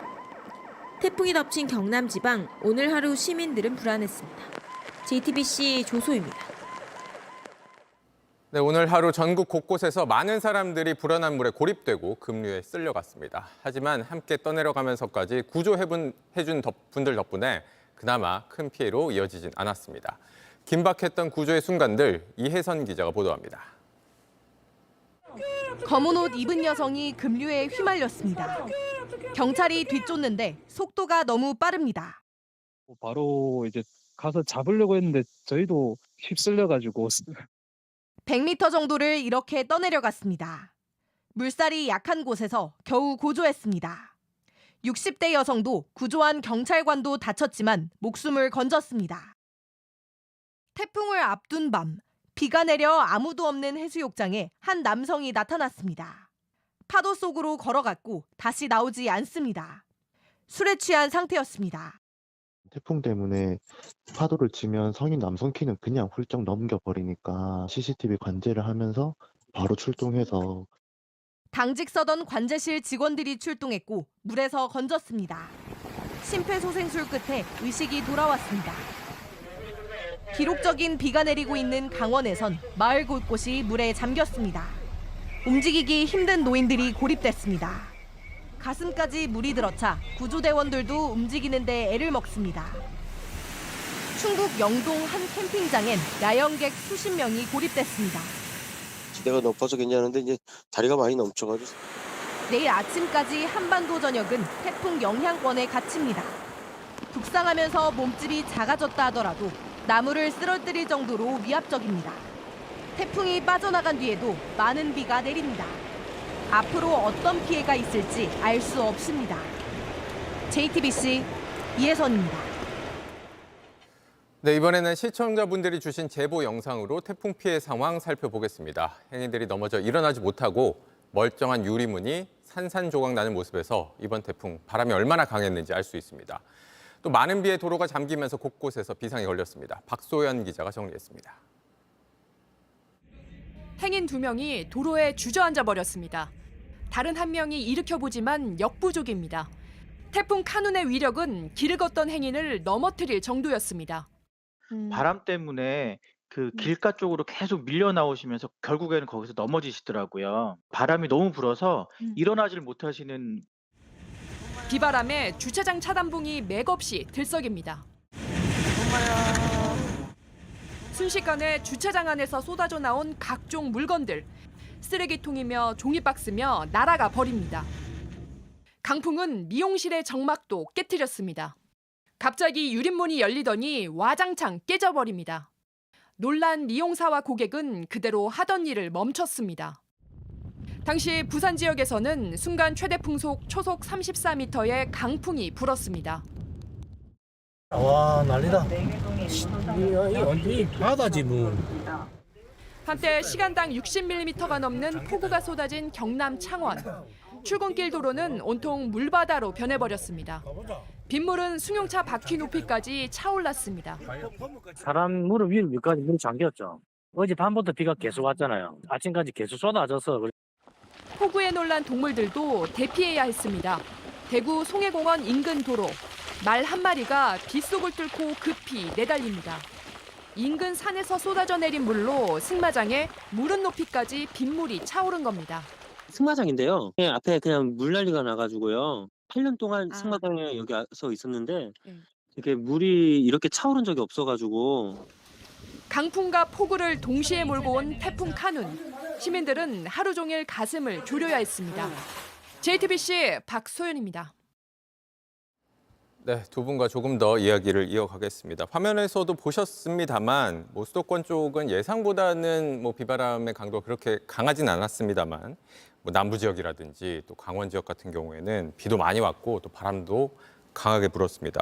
태풍이 덮친 경남 지방, 오늘 하루 시민들은 불안했습니다. JTBC 조소입니다. 네, 오늘 하루 전국 곳곳에서 많은 사람들이 불어난 물에 고립되고 급류에 쓸려갔습니다. 하지만 함께 떠내려가면서까지 구조해준 분들 덕분에 그나마 큰 피해로 이어지진 않았습니다. 긴박했던 구조의 순간들 이혜선 기자가 보도합니다. 검은 옷 입은 여성이 급류에 휘말렸습니다. 경찰이 뒤쫓는데 속도가 너무 빠릅니다. 바로 이제 가서 잡으려고 했는데 저희도 휩쓸려가지고 100m 정도를 이렇게 떠내려갔습니다. 물살이 약한 곳에서 겨우 구조했습니다. 60대 여성도 구조한 경찰관도 다쳤지만 목숨을 건졌습니다. 태풍을 앞둔 밤, 비가 내려 아무도 없는 해수욕장에 한 남성이 나타났습니다. 파도 속으로 걸어갔고 다시 나오지 않습니다. 술에 취한 상태였습니다. 태풍 때문에 파도를 치면 성인 남성 키는 그냥 훌쩍 넘겨버리니까 CCTV 관제를 하면서 바로 출동해서 당직 서던 관제실 직원들이 출동했고 물에서 건졌습니다. 심폐소생술 끝에 의식이 돌아왔습니다. 기록적인 비가 내리고 있는 강원에선 마을 곳곳이 물에 잠겼습니다. 움직이기 힘든 노인들이 고립됐습니다. 가슴까지 물이 들어차 구조대원들도 움직이는데 애를 먹습니다. 충북 영동 한 캠핑장엔 야영객 수십 명이 고립됐습니다. 지대가 높아서 괜찮은데 이제 다리가 많이 넘쳐가지고 내일 아침까지 한반도 전역은 태풍 영향권에 갇힙니다. 북상하면서 몸집이 작아졌다 하더라도 나무를 쓰러뜨릴 정도로 위압적입니다. 태풍이 빠져나간 뒤에도 많은 비가 내립니다. 앞으로 어떤 피해가 있을지 알 수 없습니다. JTBC 이혜선입니다. 네, 이번에는 시청자분들이 주신 제보 영상으로 태풍 피해 상황 살펴보겠습니다. 행인들이 넘어져 일어나지 못하고 멀쩡한 유리문이 산산조각 나는 모습에서 이번 태풍 바람이 얼마나 강했는지 알 수 있습니다. 또 많은 비에 도로가 잠기면서 곳곳에서 비상이 걸렸습니다. 박소연 기자가 정리했습니다. 행인 2명이 도로에 주저앉아 버렸습니다. 다른 한 명이 일으켜보지만 역부족입니다. 태풍 카눈의 위력은 길을 걷던 행인을 넘어뜨릴 정도였습니다. 바람 때문에 그 길가 쪽으로 계속 밀려 나오시면서 결국에는 거기서 넘어지시더라고요. 바람이 너무 불어서 일어나질 못하시는 비바람에 주차장 차단봉이 맥없이 들썩입니다. 순식간에 주차장 안에서 쏟아져 나온 각종 물건들, 쓰레기통이며 종이박스며 날아가 버립니다. 강풍은 미용실의 정막도 깨트렸습니다. 갑자기 유리문이 열리더니 와장창 깨져버립니다. 놀란 이용사와 고객은 그대로 하던 일을 멈췄습니다. 당시 부산 지역에서는 순간 최대 풍속 초속 34m의 강풍이 불었습니다. 와, 난리다. 이 바다지 뭐. 한때 시간당 60mm가 넘는 폭우가 쏟아진 경남 창원. 출근길 도로는 온통 물바다로 변해버렸습니다. 빗물은 승용차 바퀴 높이까지 차올랐습니다. 사람 무릎 위까지 물이 잠겼죠. 어젯밤부터 비가 계속 왔잖아요. 아침까지 계속 쏟아져서. 폭우에 놀란 동물들도 대피해야 했습니다. 대구 송해공원 인근 도로. 말 한 마리가 빗속을 뚫고 급히 내달립니다. 인근 산에서 쏟아져 내린 물로 승마장에 무릎 높이까지 빗물이 차오른 겁니다. 승마장인데요. 앞에 그냥 물난리가 나가지고요. 8년 동안 승마장에 여기 와서 있었는데 이렇게 물이 이렇게 차오른 적이 없어가지고. 강풍과 폭우를 동시에 몰고 온 태풍 카눈. 시민들은 하루 종일 가슴을 졸여야 했습니다. JTBC 박소연입니다. 네, 두 분과 조금 더 이야기를 이어가겠습니다. 화면에서도 보셨습니다만 수도권 쪽은 예상보다는 비바람의 강도가 그렇게 강하진 않았습니다만 남부 지역이라든지 또 강원 지역 같은 경우에는 비도 많이 왔고 또 바람도 강하게 불었습니다.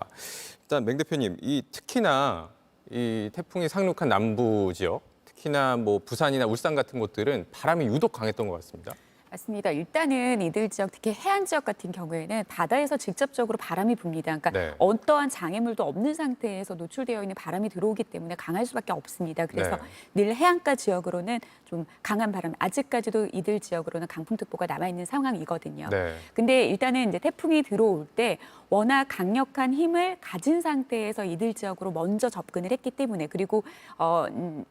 일단 맹 대표님, 이 특히나 이 태풍이 상륙한 남부 지역, 특히나 뭐 부산이나 울산 같은 곳들은 바람이 유독 강했던 것 같습니다. 맞습니다. 일단은 이들 지역, 특히 해안 지역 같은 경우에는 바다에서 직접적으로 바람이 붑니다. 그러니까 네. 어떠한 장애물도 없는 상태에서 노출되어 있는 바람이 들어오기 때문에 강할 수밖에 없습니다. 그래서 늘 해안가 지역으로는 좀 강한 바람, 아직까지도 이들 지역으로는 강풍특보가 남아있는 상황이거든요. 네. 근데 일단은 이제 태풍이 들어올 때 워낙 강력한 힘을 가진 상태에서 이들 지역으로 먼저 접근을 했기 때문에, 그리고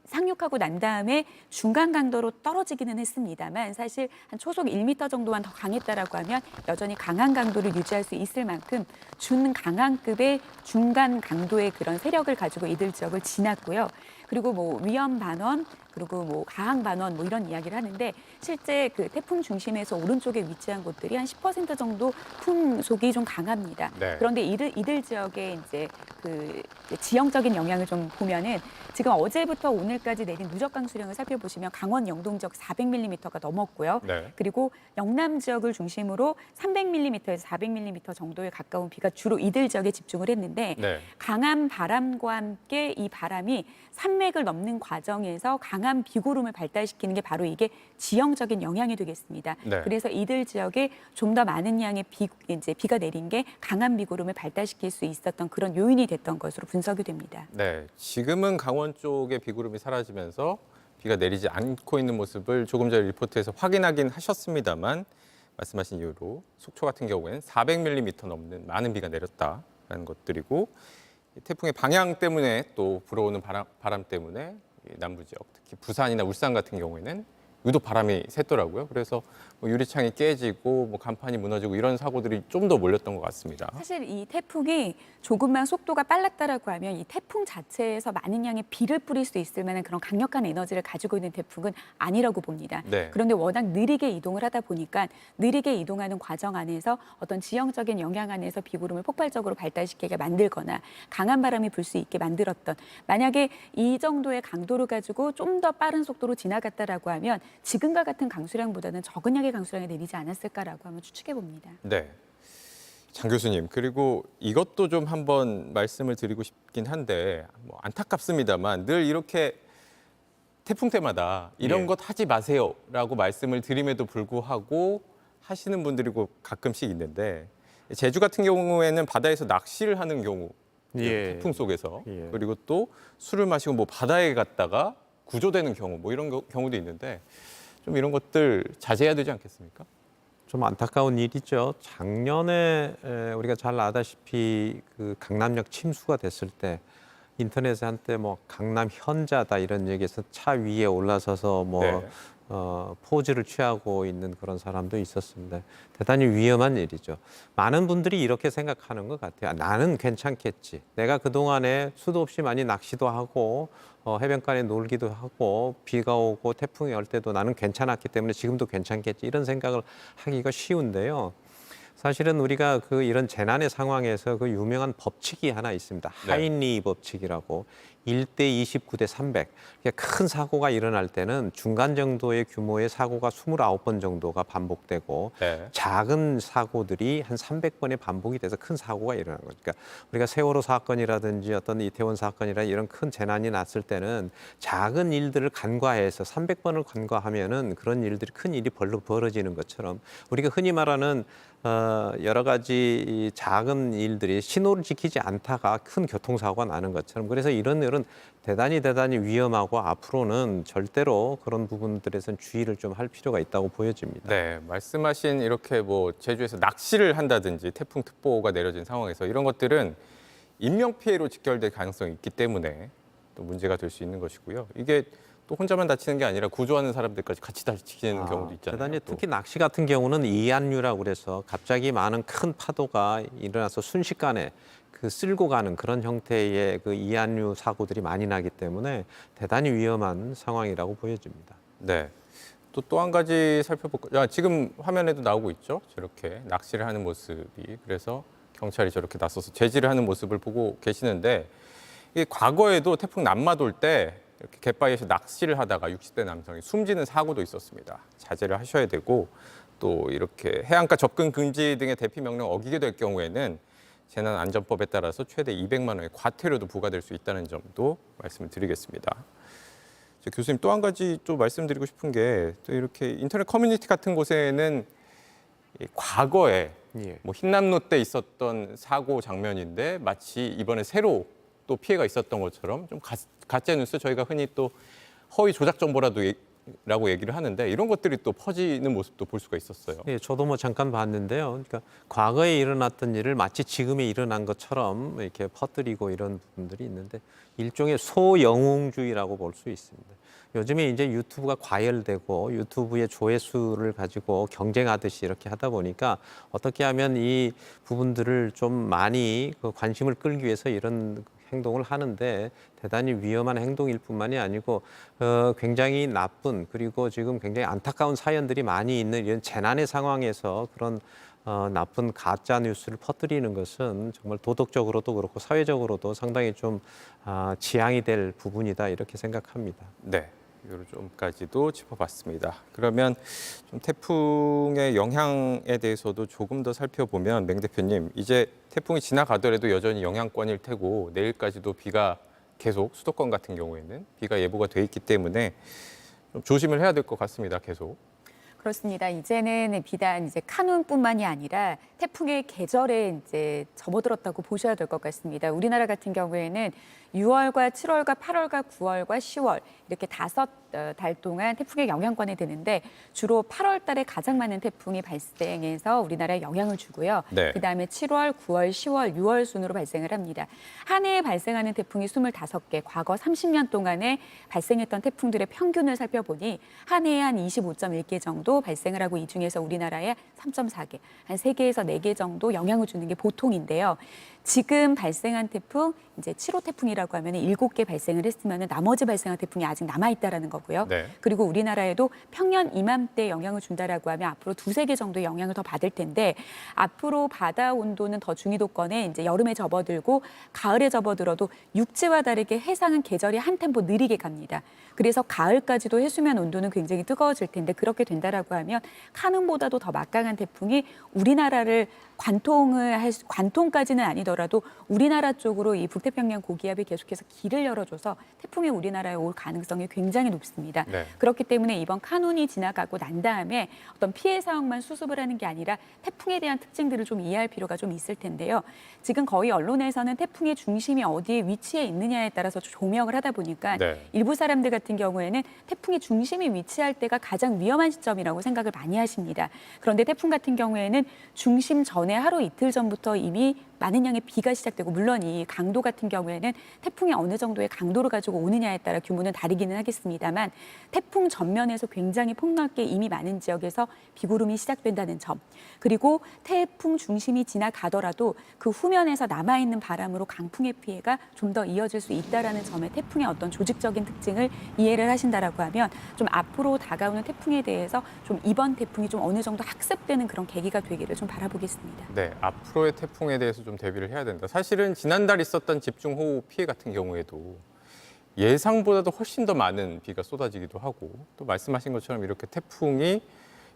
상륙하고 난 다음에 중간 강도로 떨어지기는 했습니다만 사실 한 초속 1m 정도만 더 강했다라고 하면 여전히 강한 강도를 유지할 수 있을 만큼 준강한급의 중간 강도의 그런 세력을 가지고 이들 지역을 지났고요. 그리고 뭐 위험 반원, 그리고 뭐 가항 반원 뭐 이런 이야기를 하는데, 실제 그 태풍 중심에서 오른쪽에 위치한 곳들이 한 10% 정도 풍속이 좀 강합니다. 네. 그런데 이들 지역의 이제 그 지형적인 영향을 좀 보면은 지금 어제부터 오늘까지 내린 누적 강수량을 살펴보시면 강원 영동 지역 400mm가 넘었고요. 네. 그리고 영남 지역을 중심으로 300mm에서 400mm 정도에 가까운 비가 주로 이들 지역에 집중을 했는데, 네. 강한 바람과 함께 이 바람이 산맥을 넘는 과정에서 강한 비구름을 발달시키는 게 바로 이게 지형적인 영향이 되겠습니다. 네. 그래서 이들 지역에 좀 더 많은 양의 비가 내린 게 강한 비구름을 발달시킬 수 있었던 그런 요인이 됐던 것으로 분석이 됩니다. 네, 지금은 강원 쪽에 비구름이 사라지면서 비가 내리지 않고 있는 모습을 조금 전에 리포트에서 확인하긴 하셨습니다만, 말씀하신 이유로 속초 같은 경우에는 400mm 넘는 많은 비가 내렸다라는 것들이고, 태풍의 방향 때문에 또 불어오는 바람 때문에 남부 지역, 특히 부산이나 울산 같은 경우에는 유독 바람이 샜더라고요. 그래서 뭐 유리창이 깨지고 뭐 간판이 무너지고 이런 사고들이 좀 더 몰렸던 것 같습니다. 사실 이 태풍이 조금만 속도가 빨랐다라고 하면 이 태풍 자체에서 많은 양의 비를 뿌릴 수 있을 만한 그런 강력한 에너지를 가지고 있는 태풍은 아니라고 봅니다. 네. 그런데 워낙 느리게 이동을 하다 보니까 느리게 이동하는 과정 안에서 어떤 지형적인 영향 안에서 비구름을 폭발적으로 발달시키게 만들거나 강한 바람이 불 수 있게 만들었던, 만약에 이 정도의 강도를 가지고 좀 더 빠른 속도로 지나갔다라고 하면 지금과 같은 강수량보다는 적은 양의 강수량이 내리지 않았을까라고 한번 추측해 봅니다. 네. 장 교수님, 그리고 이것도 좀 한번 말씀을 드리고 싶긴 한데, 뭐 안타깝습니다만 늘 이렇게 태풍 때마다 이런 것 하지 마세요라고 말씀을 드림에도 불구하고 하시는 분들이 가끔씩 있는데, 제주 같은 경우에는 바다에서 낚시를 하는 경우, 태풍 속에서, 그리고 또 술을 마시고 뭐 바다에 갔다가 구조되는 경우, 뭐 이런 경우도 있는데, 좀 이런 것들 자제해야 되지 않겠습니까? 좀 안타까운 일이죠. 작년에 우리가 잘 아다시피 그 강남역 침수가 됐을 때 인터넷에 한때 뭐 강남 현자다 이런 얘기에서 차 위에 올라서서 뭐 포즈를 취하고 있는 그런 사람도 있었습니다. 대단히 위험한 일이죠. 많은 분들이 이렇게 생각하는 것 같아요. 나는 괜찮겠지. 내가 그동안에 수도 없이 많이 낚시도 하고 해변가에 놀기도 하고 비가 오고 태풍이 올 때도 나는 괜찮았기 때문에 지금도 괜찮겠지. 이런 생각을 하기가 쉬운데요. 사실은 우리가 이런 재난의 상황에서 그 유명한 법칙이 하나 있습니다. 하인리 법칙이라고 1대 29대 300. 큰 사고가 일어날 때는 중간 정도의 규모의 사고가 29번 정도가 반복되고 작은 사고들이 한 300번의 반복이 돼서 큰 사고가 일어나는 거죠. 그러니까 우리가 세월호 사건이라든지 어떤 이태원 사건이라 이런 큰 재난이 났을 때는 작은 일들을 간과해서 300번을 간과하면은 그런 일들이 큰 일이 벌어지는 것처럼 우리가 흔히 말하는 여러 가지 작은 일들이 신호를 지키지 않다가 큰 교통사고가 나는 것처럼, 그래서 이런 일은 대단히 위험하고 앞으로는 절대로 그런 부분들에선 주의를 좀 할 필요가 있다고 보여집니다. 네, 말씀하신 이렇게 뭐 제주에서 낚시를 한다든지 태풍특보가 내려진 상황에서 이런 것들은 인명피해로 직결될 가능성이 있기 때문에 또 문제가 될 수 있는 것이고요. 이게 또 혼자만 다치는 게 아니라 구조하는 사람들까지 같이 다치는 경우도 있잖아요. 대단히 특히 낚시 같은 경우는 이안류라고 그래서 갑자기 많은 큰 파도가 일어나서 순식간에 쓸고 가는 그런 형태의 이안류 사고들이 많이 나기 때문에 대단히 위험한 상황이라고 보여집니다. 네. 또 한 가지 살펴볼까요? 지금 화면에도 나오고 있죠. 저렇게 낚시를 하는 모습이. 그래서 경찰이 저렇게 나서서 제지를 하는 모습을 보고 계시는데, 이게 과거에도 태풍 남마 돌 때 이렇게 갯바위에서 낚시를 하다가 60대 남성이 숨지는 사고도 있었습니다. 자제를 하셔야 되고, 또 이렇게 해안가 접근 금지 등의 대피 명령 어기게 될 경우에는 재난안전법에 따라서 최대 200만 원의 과태료도 부과될 수 있다는 점도 말씀을 드리겠습니다. 교수님, 또 한 가지 또 말씀드리고 싶은 게 또 이렇게 인터넷 커뮤니티 같은 곳에는 이 과거에 뭐 흰남노 때 있었던 사고 장면인데 마치 이번에 새로 또 피해가 있었던 것처럼 좀 가짜 뉴스, 저희가 흔히 또 허위 조작 정보라고 얘기를 하는데 이런 것들이 또 퍼지는 모습도 볼 수가 있었어요. 예, 저도 뭐 잠깐 봤는데요. 그러니까 과거에 일어났던 일을 마치 지금에 일어난 것처럼 이렇게 퍼뜨리고 이런 부분들이 있는데 일종의 소영웅주의라고 볼 수 있습니다. 요즘에 이제 유튜브가 과열되고 유튜브의 조회수를 가지고 경쟁하듯이 이렇게 하다 보니까 어떻게 하면 이 부분들을 좀 많이 관심을 끌기 위해서 이런 행동을 하는데 대단히 위험한 행동일 뿐만이 아니고 굉장히 나쁜, 그리고 지금 굉장히 안타까운 사연들이 많이 있는 이런 재난의 상황에서 그런 나쁜 가짜 뉴스를 퍼뜨리는 것은 정말 도덕적으로도 그렇고 사회적으로도 상당히 좀 지양이 될 부분이다, 이렇게 생각합니다. 네. 요 점까지도 짚어봤습니다. 그러면 좀 태풍의 영향에 대해서도 조금 더 살펴보면, 맹 대표님, 이제 태풍이 지나가더라도 여전히 영향권일 테고 내일까지도 비가 계속, 수도권 같은 경우에는 비가 예보가 돼 있기 때문에 좀 조심을 해야 될 것 같습니다. 계속. 그렇습니다. 이제는 비단 이제 카눈뿐만이 아니라 태풍의 계절에 이제 접어들었다고 보셔야 될 것 같습니다. 우리나라 같은 경우에는 6월과 7월과 8월과 9월과 10월 이렇게 5달 동안 태풍의 영향권에 드는데 주로 8월 달에 가장 많은 태풍이 발생해서 우리나라에 영향을 주고요. 네. 그다음에 7월, 9월, 10월, 6월 순으로 발생을 합니다. 한 해에 발생하는 태풍이 25개, 과거 30년 동안에 발생했던 태풍들의 평균을 살펴보니 한 해에 한 25.1개 정도 발생을 하고 이 중에서 우리나라에 3.4개, 한 3개에서 4개 정도 영향을 주는 게 보통인데요. 지금 발생한 태풍, 이제 7호 태풍이라고 하면 7개 발생을 했으면 나머지 발생한 태풍이 아직 남아있다라는 거고요. 네. 그리고 우리나라에도 평년 이맘때 영향을 준다라고 하면 앞으로 2-3개 정도의 영향을 더 받을 텐데 앞으로 바다 온도는 더 중위도권에 이제 여름에 접어들고 가을에 접어들어도 육지와 다르게 해상은 계절이 한 템포 느리게 갑니다. 그래서 가을까지도 해수면 온도는 굉장히 뜨거워질 텐데 그렇게 된다라고 하면 카눈보다도 더 막강한 태풍이 우리나라를 관통까지는 아니더라도 우리나라 쪽으로 이 북태평양 고기압이 계속해서 길을 열어줘서 태풍이 우리나라에 올 가능성이 굉장히 높습니다. 네. 그렇기 때문에 이번 카눈이 지나가고 난 다음에 어떤 피해 상황만 수습을 하는 게 아니라 태풍에 대한 특징들을 좀 이해할 필요가 좀 있을 텐데요. 지금 거의 언론에서는 태풍의 중심이 어디에 위치해 있느냐에 따라서 조명을 하다 보니까 네. 일부 사람들 같은 경우에는 태풍의 중심이 위치할 때가 가장 위험한 시점이라고 생각을 많이 하십니다. 그런데 태풍 같은 경우에는 중심 전에 하루 이틀 전부터 이미 많은 양의 비가 시작되고 물론 이 강도 같은 경우에는 태풍이 어느 정도의 강도를 가지고 오느냐에 따라 규모는 다르기는 하겠습니다만 태풍 전면에서 굉장히 폭넓게 이미 많은 지역에서 비구름이 시작된다는 점, 그리고 태풍 중심이 지나가더라도 그 후면에서 남아있는 바람으로 강풍의 피해가 좀 더 이어질 수 있다는 점에 태풍의 어떤 조직적인 특징을 이해를 하신다라고 하면 좀 앞으로 다가오는 태풍에 대해서 좀 이번 태풍이 좀 어느 정도 학습되는 그런 계기가 되기를 좀 바라보겠습니다. 네, 앞으로의 태풍에 대해서 좀 대비를 해야 된다. 사실은 지난달 있었던 집중호우 피해 같은 경우에도 예상보다도 훨씬 더 많은 비가 쏟아지기도 하고 또 말씀하신 것처럼 이렇게 태풍이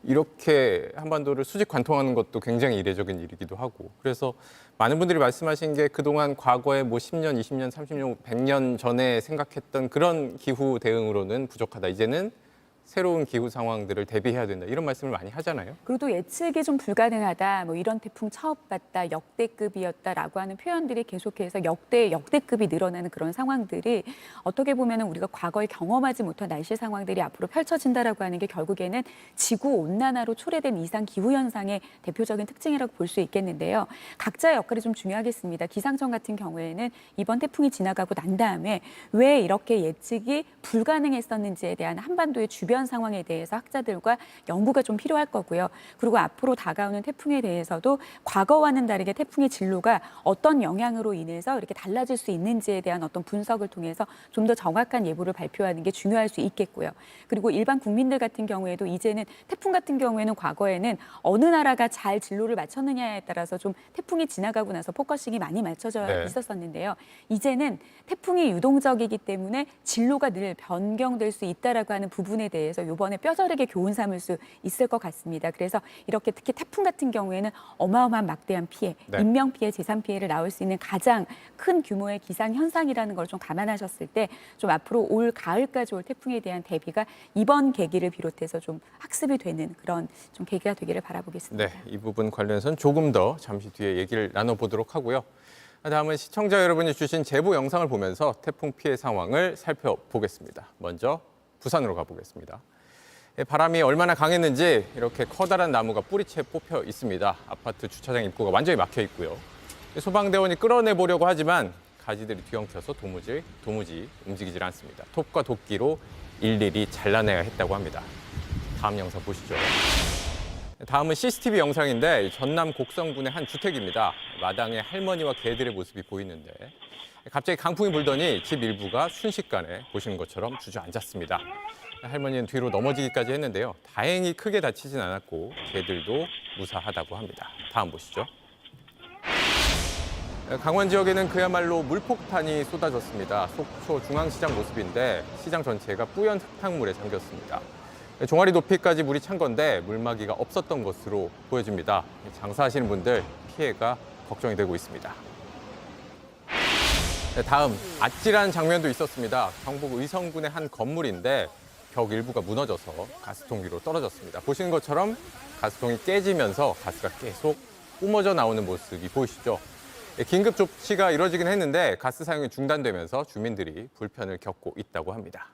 이렇게 한반도를 수직 관통하는 것도 굉장히 이례적인 일이기도 하고, 그래서 많은 분들이 말씀하신 게 그동안 과거에 뭐 10년, 20년, 30년, 100년 전에 생각했던 그런 기후 대응으로는 부족하다. 이제는 새로운 기후 상황들을 대비해야 된다. 이런 말씀을 많이 하잖아요. 그리고 또 예측이 좀 불가능하다. 뭐 이런 태풍 처음 봤다. 역대급이었다라고 하는 표현들이 계속해서 역대급이 늘어나는 그런 상황들이 어떻게 보면 우리가 과거에 경험하지 못한 날씨 상황들이 앞으로 펼쳐진다라고 하는 게 결국에는 지구 온난화로 초래된 이상 기후 현상의 대표적인 특징이라고 볼 수 있겠는데요. 각자의 역할이 좀 중요하겠습니다. 기상청 같은 경우에는 이번 태풍이 지나가고 난 다음에 왜 이렇게 예측이 불가능했었는지에 대한 한반도의 주변 상황에 대해서 학자들과 연구가 좀 필요할 거고요. 그리고 앞으로 다가오는 태풍에 대해서도 과거와는 다르게 태풍의 진로가 어떤 영향으로 인해서 이렇게 달라질 수 있는지에 대한 어떤 분석을 통해서 좀 더 정확한 예보를 발표하는 게 중요할 수 있겠고요. 그리고 일반 국민들 같은 경우에도 이제는 태풍 같은 경우에는 과거에는 어느 나라가 잘 진로를 맞췄느냐에 따라서 좀 태풍이 지나가고 나서 포커싱이 많이 맞춰져 있었었는데요. 이제는 태풍이 유동적이기 때문에 진로가 늘 변경될 수 있다라고 하는 부분에 대해서 대해서 이번에 뼈저리게 교훈 삼을 수 있을 것 같습니다. 그래서 이렇게 특히 태풍 같은 경우에는 어마어마한 막대한 피해, 네. 인명 피해, 재산 피해를 낳을 수 있는 가장 큰 규모의 기상 현상이라는 걸 좀 감안하셨을 때 좀 앞으로 올 가을까지 올 태풍에 대한 대비가 이번 계기를 비롯해서 좀 학습이 되는 그런 좀 계기가 되기를 바라보겠습니다. 네, 이 부분 관련해서는 조금 더 잠시 뒤에 얘기를 나눠보도록 하고요. 다음은 시청자 여러분이 주신 제보 영상을 보면서 태풍 피해 상황을 살펴보겠습니다. 먼저 부산으로 가보겠습니다. 바람이 얼마나 강했는지 이렇게 커다란 나무가 뿌리채 뽑혀 있습니다. 아파트 주차장 입구가 완전히 막혀 있고요. 소방대원이 끌어내보려고 하지만 가지들이 뒤엉켜서 도무지 움직이질 않습니다. 톱과 도끼로 일일이 잘라내야 했다고 합니다. 다음 영상 보시죠. 다음은 CCTV 영상인데 전남 곡성군의 한 주택입니다. 마당에 할머니와 개들의 모습이 보이는데 갑자기 강풍이 불더니 집 일부가 순식간에 보시는 것처럼 주저앉았습니다. 할머니는 뒤로 넘어지기까지 했는데요. 다행히 크게 다치진 않았고 개들도 무사하다고 합니다. 다음 보시죠. 강원 지역에는 그야말로 물폭탄이 쏟아졌습니다. 속초 중앙시장 모습인데 시장 전체가 뿌연 흙탕물에 잠겼습니다. 종아리 높이까지 물이 찬 건데 물막이가 없었던 것으로 보여집니다. 장사하시는 분들 피해가 걱정이 되고 있습니다. 다음 아찔한 장면도 있었습니다. 경북 의성군의 한 건물인데 벽 일부가 무너져서 가스통 위로 떨어졌습니다. 보시는 것처럼 가스통이 깨지면서 가스가 계속 뿜어져 나오는 모습이 보이시죠? 긴급 조치가 이루어지긴 했는데 가스 사용이 중단되면서 주민들이 불편을 겪고 있다고 합니다.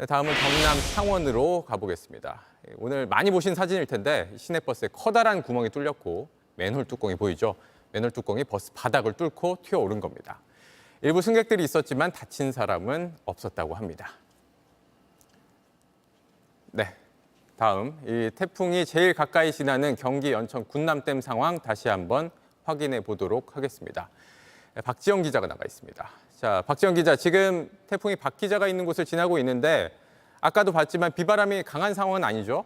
다음은 경남 창원으로 가보겠습니다. 오늘 많이 보신 사진일 텐데 시내버스에 커다란 구멍이 뚫렸고 맨홀 뚜껑이 보이죠? 맨홀 뚜껑이 버스 바닥을 뚫고 튀어오른 겁니다. 일부 승객들이 있었지만 다친 사람은 없었다고 합니다. 네, 다음 이 태풍이 제일 가까이 지나는 경기 연천 군남댐 상황 다시 한번 확인해 보도록 하겠습니다. 박지영 기자가 나가 있습니다. 자, 박지영 기자, 지금 태풍이 박 기자가 있는 곳을 지나고 있는데 아까도 봤지만 비바람이 강한 상황은 아니죠?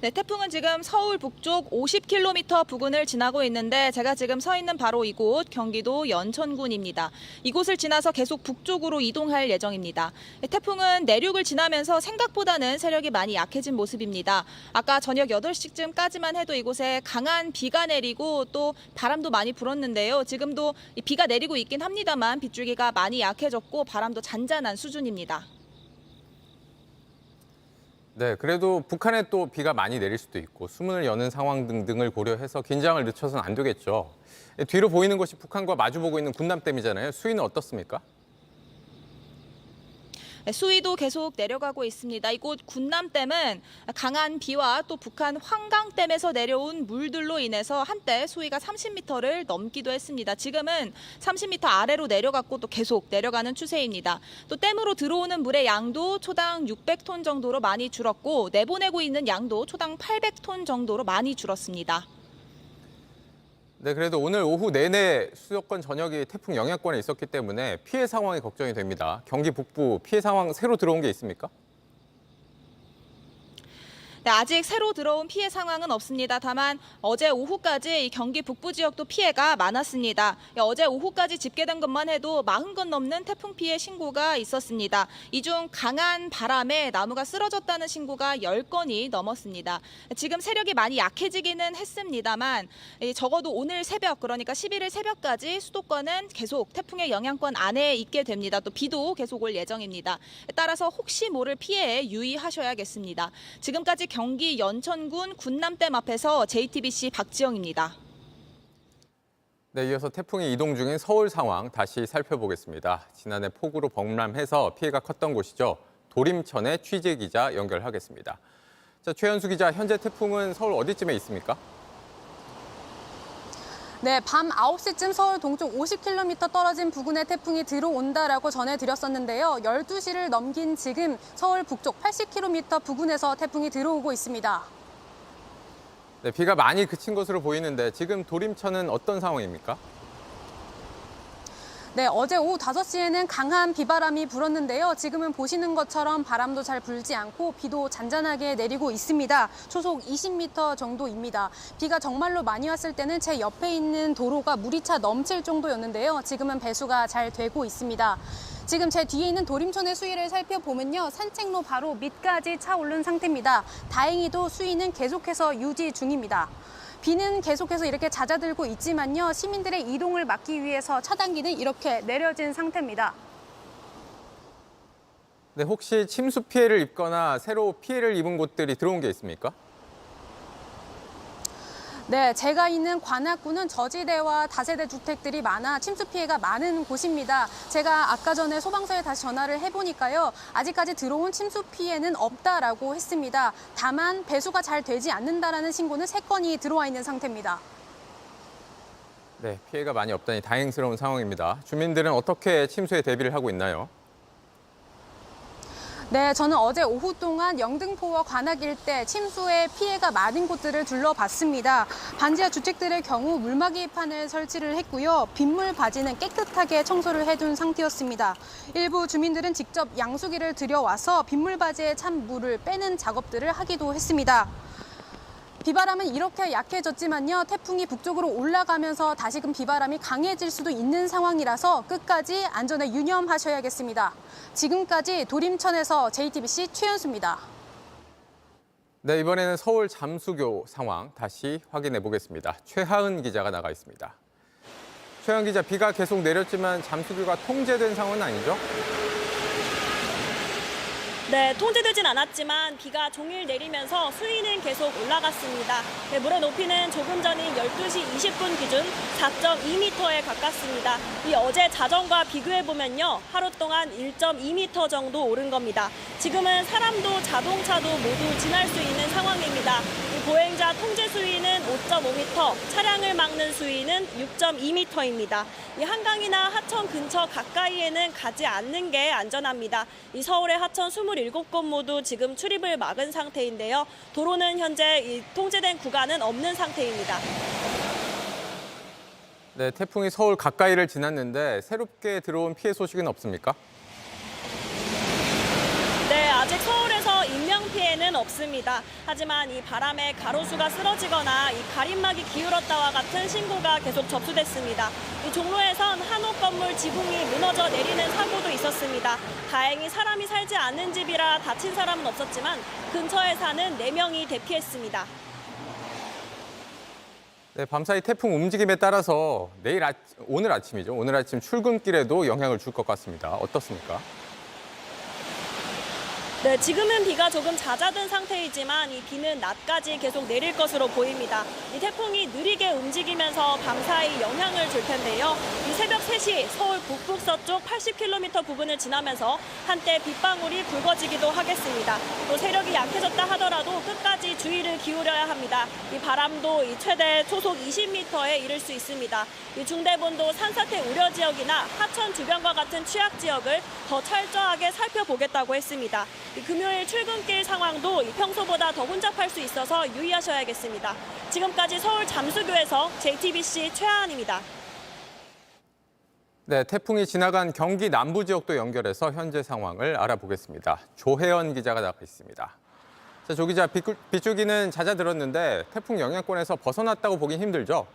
네, 태풍은 지금 서울 북쪽 50km 부근을 지나고 있는데 제가 지금 서 있는 바로 이곳 경기도 연천군입니다. 이곳을 지나서 계속 북쪽으로 이동할 예정입니다. 태풍은 내륙을 지나면서 생각보다는 세력이 많이 약해진 모습입니다. 아까 저녁 8시쯤까지만 해도 이곳에 강한 비가 내리고 또 바람도 많이 불었는데요. 지금도 비가 내리고 있긴 합니다만 빗줄기가 많이 약해졌고 바람도 잔잔한 수준입니다. 네, 그래도 북한에 또 비가 많이 내릴 수도 있고 수문을 여는 상황 등등을 고려해서 긴장을 늦춰서는 안 되겠죠. 뒤로 보이는 곳이 북한과 마주보고 있는 군남댐이잖아요. 수위는 어떻습니까? 수위도 계속 내려가고 있습니다. 이곳 군남댐은 강한 비와 또 북한 황강댐에서 내려온 물들로 인해서 한때 수위가 30m를 넘기도 했습니다. 지금은 30m 아래로 내려갔고 또 계속 내려가는 추세입니다. 또 댐으로 들어오는 물의 양도 초당 600톤 정도로 많이 줄었고 내보내고 있는 양도 초당 800톤 정도로 많이 줄었습니다. 네, 그래도 오늘 오후 내내 수도권 전역이 태풍 영향권에 있었기 때문에 피해 상황이 걱정이 됩니다. 경기 북부 피해 상황 새로 들어온 게 있습니까? 네, 아직 새로 들어온 피해 상황은 없습니다. 다만 어제 오후까지 이 경기 북부 지역도 피해가 많았습니다. 어제 오후까지 집계된 것만 해도 40건 넘는 태풍 피해 신고가 있었습니다. 이 중 강한 바람에 나무가 쓰러졌다는 신고가 10건이 넘었습니다. 지금 세력이 많이 약해지기는 했습니다만 적어도 오늘 새벽, 그러니까 11일 새벽까지 수도권은 계속 태풍의 영향권 안에 있게 됩니다. 또 비도 계속 올 예정입니다. 따라서 혹시 모를 피해에 유의하셔야겠습니다. 지금까지 경기 연천군 군남댐 앞에서 JTBC 박지영입니다. 네, 이어서 태풍이 이동 중인 서울 상황 다시 살펴보겠습니다. 지난해 폭우로 범람해서 피해가 컸던 곳이죠. 도림천의 취재 기자 연결하겠습니다. 자, 최현수 기자, 현재 태풍은 서울 어디쯤에 있습니까? 네, 밤 9시쯤 서울 동쪽 50km 떨어진 부근에 태풍이 들어온다라고 전해드렸었는데요. 12시를 넘긴 지금 서울 북쪽 80km 부근에서 태풍이 들어오고 있습니다. 네, 비가 많이 그친 것으로 보이는데 지금 도림천은 어떤 상황입니까? 네, 어제 오후 5시에는 강한 비바람이 불었는데요. 지금은 보시는 것처럼 바람도 잘 불지 않고 비도 잔잔하게 내리고 있습니다. 초속 20m 정도입니다. 비가 정말로 많이 왔을 때는 제 옆에 있는 도로가 물이 차 넘칠 정도였는데요. 지금은 배수가 잘 되고 있습니다. 지금 제 뒤에 있는 도림천의 수위를 살펴보면요. 산책로 바로 밑까지 차오른 상태입니다. 다행히도 수위는 계속해서 유지 중입니다. 비는 계속해서 이렇게 잦아들고 있지만요. 시민들의 이동을 막기 위해서 차단기는 이렇게 내려진 상태입니다. 네, 혹시 침수 피해를 입거나 새로 피해를 입은 곳들이 들어온 게 있습니까? 네, 제가 있는 관악구는 저지대와 다세대 주택들이 많아 침수 피해가 많은 곳입니다. 제가 아까 전에 소방서에 다시 전화를 해보니까요. 아직까지 들어온 침수 피해는 없다라고 했습니다. 다만 배수가 잘 되지 않는다라는 신고는 3건이 들어와 있는 상태입니다. 네, 피해가 많이 없다니 다행스러운 상황입니다. 주민들은 어떻게 침수에 대비를 하고 있나요? 네, 저는 어제 오후 동안 영등포와 관악 일대 침수에 피해가 많은 곳들을 둘러봤습니다. 반지하 주택들의 경우 물막이판을 설치를 했고요. 빗물 바지는 깨끗하게 청소를 해둔 상태였습니다. 일부 주민들은 직접 양수기를 들여와서 빗물 바지에 찬 물을 빼는 작업들을 하기도 했습니다. 비바람은 이렇게 약해졌지만요. 태풍이 북쪽으로 올라가면서 다시금 비바람이 강해질 수도 있는 상황이라서 끝까지 안전에 유념하셔야겠습니다. 지금까지 도림천에서 JTBC 최연수입니다. 네, 이번에는 서울 잠수교 상황 다시 확인해 보겠습니다. 최하은 기자가 나가 있습니다. 최하은 기자, 비가 계속 내렸지만 잠수교가 통제된 상황은 아니죠? 네, 통제되진 않았지만 비가 종일 내리면서 수위는 계속 올라갔습니다. 네, 물의 높이는 조금 전인 12시 20분 기준 4.2m에 가깝습니다. 이 어제 자정과 비교해보면요. 하루 동안 1.2m 정도 오른 겁니다. 지금은 사람도 자동차도 모두 지날 수 있는 상황입니다. 이 보행자 통제 수위는 5.5m, 차량을 막는 수위는 6.2m입니다. 이 한강이나 하천 근처 가까이에는 가지 않는 게 안전합니다. 이 서울의 하천 27곳 모두 지금 출입을 막은 상태인데요. 도로는 현재 이 통제된 구간은 없는 상태입니다. 네, 태풍이 서울 가까이를 지났는데 새롭게 들어온 피해 소식은 없습니까? 네, 아직 서울에서 인명피해는 없습니다. 하지만 이 바람에 가로수가 쓰러지거나 이 가림막이 기울었다와 같은 신고가 계속 접수됐습니다. 이 종로에선 한옥 건물 지붕이 무너져 내리는 사고도 있었습니다. 다행히 사람이 살지 않는 집이라 다친 사람은 없었지만 근처에 사는 4명이 대피했습니다. 네, 밤사이 태풍 움직임에 따라서 오늘 아침이죠. 오늘 아침 출근길에도 영향을 줄 것 같습니다. 어떻습니까? 네, 지금은 비가 조금 잦아든 상태이지만 이 비는 낮까지 계속 내릴 것으로 보입니다. 이 태풍이 느리게 움직이면서 밤사이 영향을 줄 텐데요. 이 새벽 3시 서울 북북서쪽 80km 부근을 지나면서 한때 빗방울이 굵어지기도 하겠습니다. 또 세력이 약해졌다 하더라도 끝까지 주의를 기울여야 합니다. 이 바람도 이 최대 초속 20m에 이를 수 있습니다. 이 중대본도 산사태 우려 지역이나 하천 주변과 같은 취약 지역을 더 철저하게 살펴보겠다고 했습니다. 금요일 출근길 상황도 평소보다 더 혼잡할 수 있어서 유의하셔야겠습니다. 지금까지 서울 잠수교에서 JTBC 최하은입니다. 네, 태풍이 지나간 경기 남부 지역도 연결해서 현재 상황을 알아보겠습니다. 조혜연 기자가 나가 있습니다. 자, 조 기자, 빗줄기는 잦아들었는데 태풍 영향권에서 벗어났다고 보긴 힘들죠?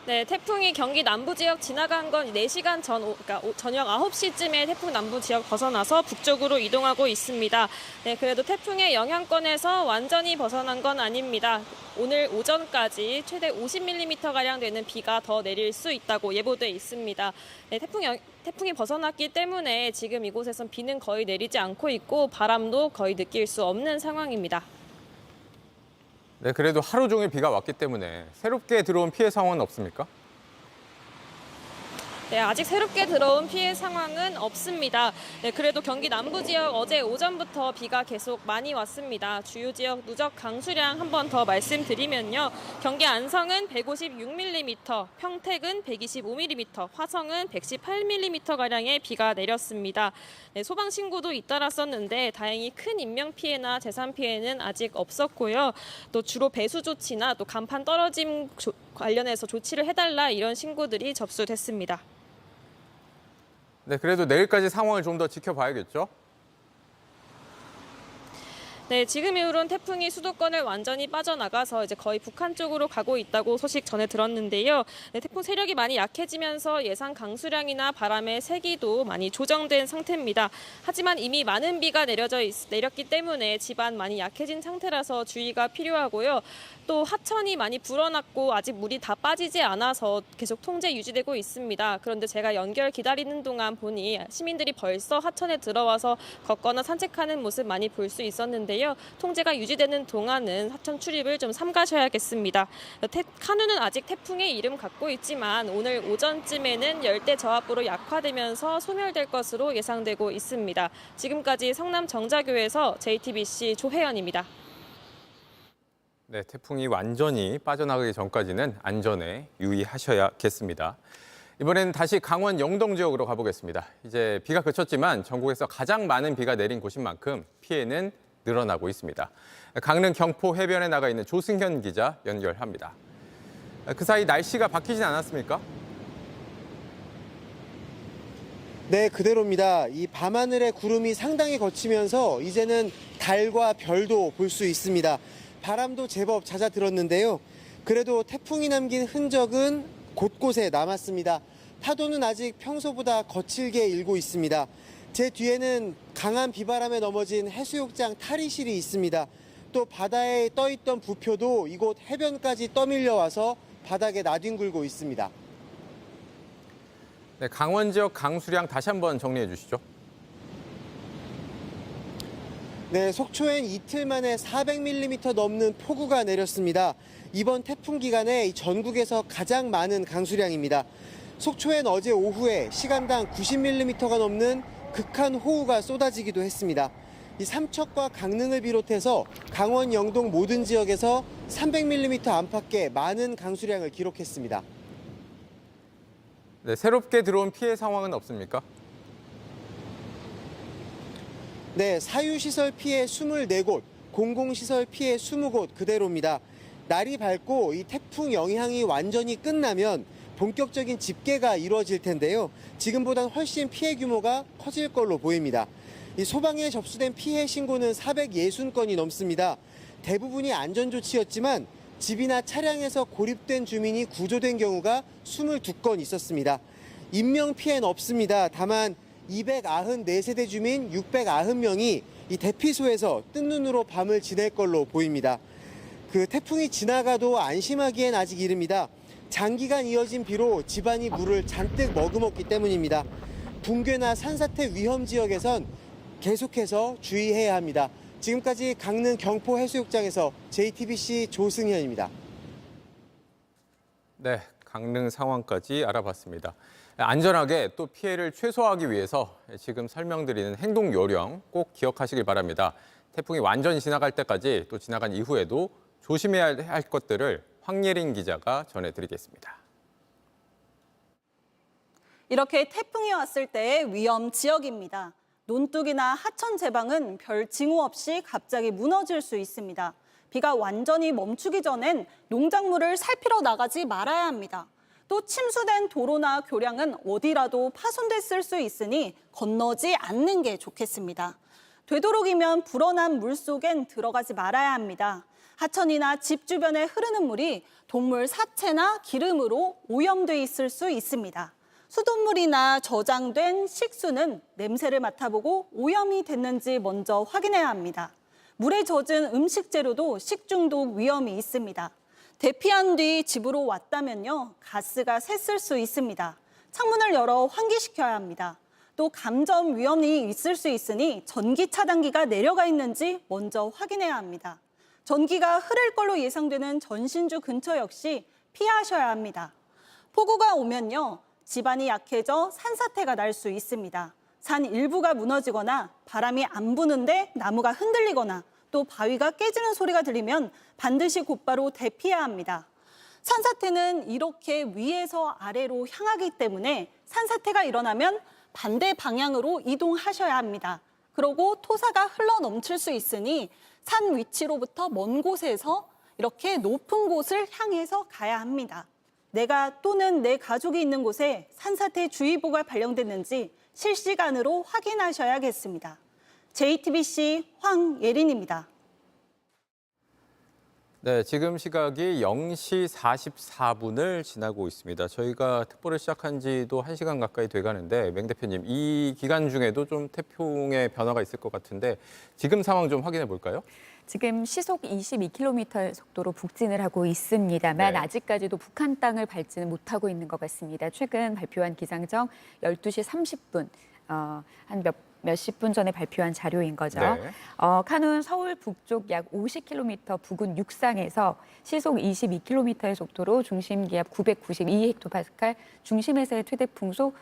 네, 태풍이 경기 남부 지역 지나간 건 4시간 전, 그러니까 저녁 9시쯤에 태풍 남부 지역 벗어나서 북쪽으로 이동하고 있습니다. 네, 그래도 태풍의 영향권에서 완전히 벗어난 건 아닙니다. 오늘 오전까지 최대 50mm가량 되는 비가 더 내릴 수 있다고 예보돼 있습니다. 네, 태풍이 벗어났기 때문에 지금 이곳에선 비는 거의 내리지 않고 있고 바람도 거의 느낄 수 없는 상황입니다. 네, 그래도 하루 종일 비가 왔기 때문에 새롭게 들어온 피해 상황은 없습니까? 네, 아직 새롭게 들어온 피해 상황은 없습니다. 네, 그래도 경기 남부 지역 어제 오전부터 비가 계속 많이 왔습니다. 주요 지역 누적 강수량 한 번 더 말씀드리면요. 경기 안성은 156mm, 평택은 125mm, 화성은 118mm가량의 비가 내렸습니다. 네, 소방 신고도 잇따랐었는데 다행히 큰 인명 피해나 재산 피해는 아직 없었고요. 또 주로 배수 조치나 또 간판 떨어짐 관련해서 조치를 해달라 이런 신고들이 접수됐습니다. 네, 그래도 내일까지 상황을 좀 더 지켜봐야겠죠? 네, 지금 이후로는 태풍이 수도권을 완전히 빠져나가서 이제 거의 북한 쪽으로 가고 있다고 소식 전해 들었는데요. 네, 태풍 세력이 많이 약해지면서 예상 강수량이나 바람의 세기도 많이 조정된 상태입니다. 하지만 이미 많은 비가 내렸기 때문에 집안 많이 약해진 상태라서 주의가 필요하고요. 또 하천이 많이 불어났고 아직 물이 다 빠지지 않아서 계속 통제 유지되고 있습니다. 그런데 제가 연결 기다리는 동안 보니 시민들이 벌써 하천에 들어와서 걷거나 산책하는 모습 많이 볼 수 있었는데요. 통제가 유지되는 동안은 하천 출입을 좀 삼가셔야겠습니다. 카누는 아직 태풍의 이름 갖고 있지만 오늘 오전쯤에는 열대 저압부로 약화되면서 소멸될 것으로 예상되고 있습니다. 지금까지 성남 정자교에서 JTBC 조혜연입니다. 네, 태풍이 완전히 빠져나가기 전까지는 안전에 유의하셔야겠습니다. 이번에는 다시 강원 영동 지역으로 가보겠습니다. 이제 비가 그쳤지만 전국에서 가장 많은 비가 내린 곳인 만큼 피해는 늘어나고 있습니다. 강릉 경포 해변에 나가 있는 조승현 기자 연결합니다. 그 사이 날씨가 바뀌진 않았습니까? 네, 그대로입니다. 이 밤하늘의 구름이 상당히 걷히면서 이제는 달과 별도 볼 수 있습니다. 바람도 제법 잦아들었는데요. 그래도 태풍이 남긴 흔적은 곳곳에 남았습니다. 파도는 아직 평소보다 거칠게 일고 있습니다. 제 뒤에는 강한 비바람에 넘어진 해수욕장 탈의실이 있습니다. 또 바다에 떠있던 부표도 이곳 해변까지 떠밀려와서 바닥에 나뒹굴고 있습니다. 네, 강원 지역 강수량 다시 한번 정리해 주시죠. 네, 속초엔 이틀 만에 400mm 넘는 폭우가 내렸습니다. 이번 태풍 기간에 전국에서 가장 많은 강수량입니다. 속초엔 어제 오후에 시간당 90mm가 넘는 극한 호우가 쏟아지기도 했습니다. 이 삼척과 강릉을 비롯해서 강원 영동 모든 지역에서 300mm 안팎의 많은 강수량을 기록했습니다. 네, 새롭게 들어온 피해 상황은 없습니까? 네, 사유시설 피해 24곳, 공공시설 피해 20곳 그대로입니다. 날이 밝고 이 태풍 영향이 완전히 끝나면 본격적인 집계가 이루어질 텐데요. 지금보단 훨씬 피해 규모가 커질 걸로 보입니다. 이 소방에 접수된 피해 신고는 460건이 넘습니다. 대부분이 안전조치였지만 집이나 차량에서 고립된 주민이 구조된 경우가 22건 있었습니다. 인명 피해는 없습니다. 다만 294세대 주민 690명이 이 대피소에서 뜬 눈으로 밤을 지낼 걸로 보입니다. 그 태풍이 지나가도 안심하기엔 아직 이릅니다. 장기간 이어진 비로 집안이 물을 잔뜩 머금었기 때문입니다. 붕괴나 산사태 위험 지역에선 계속해서 주의해야 합니다. 지금까지 강릉 경포 해수욕장에서 JTBC 조승현입니다. 네, 강릉 상황까지 알아봤습니다. 안전하게 또 피해를 최소화하기 위해서 지금 설명드리는 행동 요령 꼭 기억하시길 바랍니다. 태풍이 완전히 지나갈 때까지 또 지나간 이후에도 조심해야 할 것들을 황예린 기자가 전해드리겠습니다. 이렇게 태풍이 왔을 때의 위험 지역입니다. 논둑이나 하천 제방은 별 징후 없이 갑자기 무너질 수 있습니다. 비가 완전히 멈추기 전엔 농작물을 살피러 나가지 말아야 합니다. 또 침수된 도로나 교량은 어디라도 파손됐을 수 있으니 건너지 않는 게 좋겠습니다. 되도록이면 불어난 물 속엔 들어가지 말아야 합니다. 하천이나 집 주변에 흐르는 물이 동물 사체나 기름으로 오염돼 있을 수 있습니다. 수돗물이나 저장된 식수는 냄새를 맡아보고 오염이 됐는지 먼저 확인해야 합니다. 물에 젖은 음식 재료도 식중독 위험이 있습니다. 대피한 뒤 집으로 왔다면요, 가스가 샜을 수 있습니다. 창문을 열어 환기시켜야 합니다. 또 감전 위험이 있을 수 있으니 전기 차단기가 내려가 있는지 먼저 확인해야 합니다. 전기가 흐를 걸로 예상되는 전신주 근처 역시 피하셔야 합니다. 폭우가 오면요, 집안이 약해져 산사태가 날 수 있습니다. 산 일부가 무너지거나 바람이 안 부는데 나무가 흔들리거나 또 바위가 깨지는 소리가 들리면 반드시 곧바로 대피해야 합니다. 산사태는 이렇게 위에서 아래로 향하기 때문에 산사태가 일어나면 반대 방향으로 이동하셔야 합니다. 그리고 토사가 흘러 넘칠 수 있으니 산 위치로부터 먼 곳에서 이렇게 높은 곳을 향해서 가야 합니다. 내가 또는 내 가족이 있는 곳에 산사태 주의보가 발령됐는지 실시간으로 확인하셔야겠습니다. JTBC 황예린입니다. 네, 지금 시각이 0시 44분을 지나고 있습니다. 저희가 특보를 시작한 지도 1시간 가까이 돼가는데 맹 대표님, 이 기간 중에도 좀 태풍의 변화가 있을 것 같은데 지금 상황 좀 확인해 볼까요? 지금 시속 22km의 속도로 북진을 하고 있습니다만 네. 아직까지도 북한 땅을 밟지는 못하고 있는 것 같습니다. 최근 발표한 기상청 12시 30분, 한 몇십 분 전에 발표한 자료인 거죠. 네. 카눈 서울 북쪽 약 50km 부근 육상에서 시속 22km의 속도로 중심 기압 992헥토파스칼, 중심에서의 최대 풍속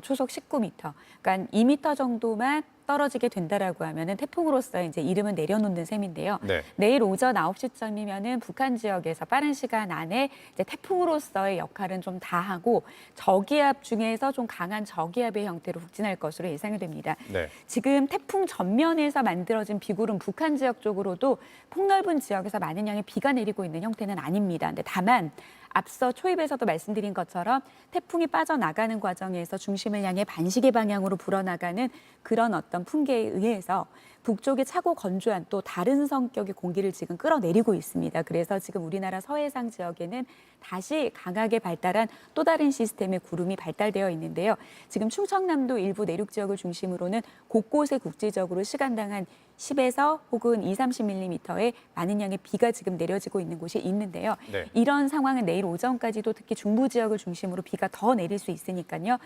초속 19m. 그러니까 2m 정도만 떨어지게 된다라고 하면은 태풍으로서 이제 이름은 내려놓는 셈인데요. 네. 내일 오전 9시쯤이면은 북한 지역에서 빠른 시간 안에 이제 태풍으로서의 역할은 좀 다하고 저기압 중에서 좀 강한 저기압의 형태로 북진할 것으로 예상이 됩니다. 네. 지금 태풍 전면에서 만들어진 비구름 북한 지역 쪽으로도 폭넓은 지역에서 많은 양의 비가 내리고 있는 형태는 아닙니다. 근데 다만 앞서 초입에서도 말씀드린 것처럼 태풍이 빠져나가는 과정에서 중심을 향해 반시계 방향으로 불어나가는 그런 어떤 풍계에 의해서 북쪽이 차고 건조한 또 다른 성격의 공기를 지금 끌어내리고 있습니다. 그래서 지금 우리나라 서해상 지역에는 다시 강하게 발달한 또 다른 시스템의 구름이 발달되어 있는데요. 지금 충청남도 일부 내륙 지역을 중심으로는 곳곳에 국지적으로 시간당 한 10에서 혹은 30mm의 많은 양의 비가 지금 내려지고 있는 곳이 있는데요. 네. 이런 상황은 내일 오전까지도 특히 중부 지역을 중심으로 비가 더 내릴 수 있으니까요.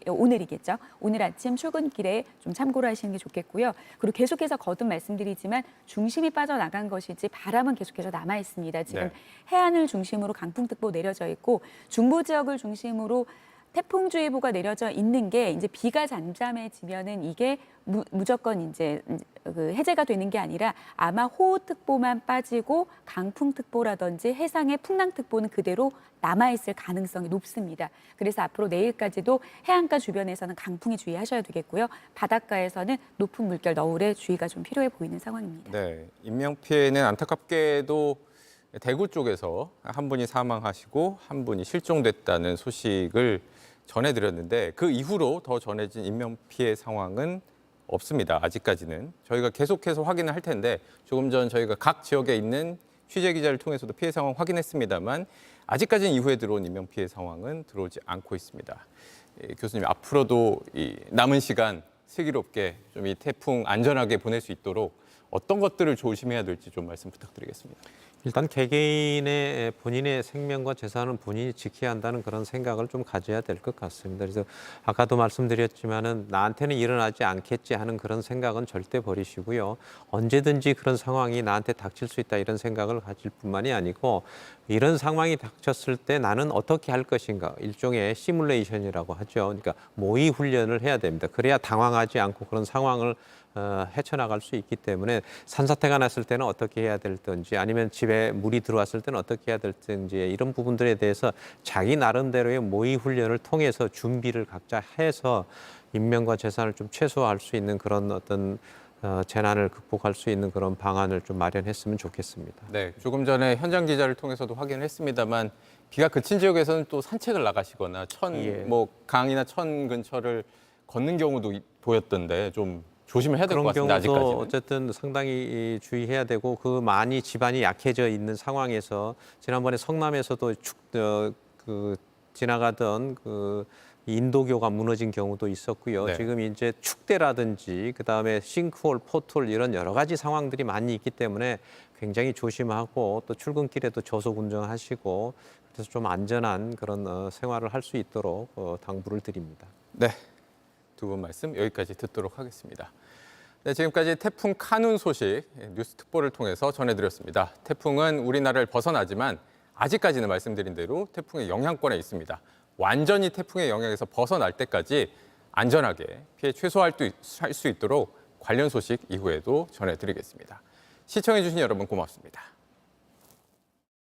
오늘이겠죠. 오늘 아침 출근길에 좀 참고를 하시는 게 좋겠고요. 그리고 계속해서 거듭 말씀드리지만 중심이 빠져나간 것이지 바람은 계속해서 남아 있습니다. 지금 네. 해안을 중심으로 강풍특보 내려져 있고 중부 지역을 중심으로 태풍주의보가 내려져 있는 게 이제 비가 잠잠해지면은 이게 무조건 이제 그 해제가 되는 게 아니라 아마 호우특보만 빠지고 강풍특보라든지 해상의 풍랑특보는 그대로 남아있을 가능성이 높습니다. 그래서 앞으로 내일까지도 해안가 주변에서는 강풍에 주의하셔야 되겠고요. 바닷가에서는 높은 물결 너울에 주의가 좀 필요해 보이는 상황입니다. 네, 인명피해는 안타깝게도 대구 쪽에서 한 분이 사망하시고 한 분이 실종됐다는 소식을 전해드렸는데 그 이후로 더 전해진 인명피해 상황은 없습니다. 아직까지는. 저희가 계속해서 확인을 할 텐데 조금 전 저희가 각 지역에 있는 취재기자를 통해서도 피해 상황 확인했습니다만 아직까지는 이후에 들어온 인명피해 상황은 들어오지 않고 있습니다. 교수님, 앞으로도 이 남은 시간 슬기롭게 좀 이 태풍 안전하게 보낼 수 있도록 어떤 것들을 조심해야 될지 좀 말씀 부탁드리겠습니다. 일단 개개인의 본인의 생명과 재산은 본인이 지켜야 한다는 그런 생각을 좀 가져야 될 것 같습니다. 그래서 아까도 말씀드렸지만은 나한테는 일어나지 않겠지 하는 그런 생각은 절대 버리시고요. 언제든지 그런 상황이 나한테 닥칠 수 있다 이런 생각을 가질 뿐만이 아니고 이런 상황이 닥쳤을 때 나는 어떻게 할 것인가 일종의 시뮬레이션이라고 하죠. 그러니까 모의 훈련을 해야 됩니다. 그래야 당황하지 않고 그런 상황을 헤쳐나갈 수 있기 때문에 산사태가 났을 때는 어떻게 해야 될든지 아니면 집에 물이 들어왔을 때는 어떻게 해야 될든지 이런 부분들에 대해서 자기 나름대로의 모의 훈련을 통해서 준비를 각자 해서 인명과 재산을 좀 최소화할 수 있는 그런 어떤 재난을 극복할 수 있는 그런 방안을 좀 마련했으면 좋겠습니다. 네, 조금 전에 현장 기자를 통해서도 확인을 했습니다만 비가 그친 지역에서는 또 산책을 나가시거나 강이나 천 근처를 걷는 경우도 보였던데 좀 조심을 해야 될 것 같습니다. 아직까지는. 그런 경우도 어쨌든 상당히 주의해야 되고 그 많이 지반이 약해져 있는 상황에서 지난번에 성남에서도 지나가던 그 인도교가 무너진 경우도 있었고요. 네. 지금 이제 축대라든지 그다음에 싱크홀, 포트홀 이런 여러 가지 상황들이 많이 있기 때문에 굉장히 조심하고 또 출근길에도 저속 운전하시고 그래서 좀 안전한 그런 생활을 할 수 있도록 당부를 드립니다. 네, 두 분 말씀 여기까지 듣도록 하겠습니다. 네, 지금까지 태풍 카눈 소식 뉴스특보를 통해서 전해드렸습니다. 태풍은 우리나라를 벗어나지만 아직까지는 말씀드린 대로 태풍의 영향권에 있습니다. 완전히 태풍의 영향에서 벗어날 때까지 안전하게 피해 최소화할 수 있도록 관련 소식 이후에도 전해드리겠습니다. 시청해주신 여러분 고맙습니다.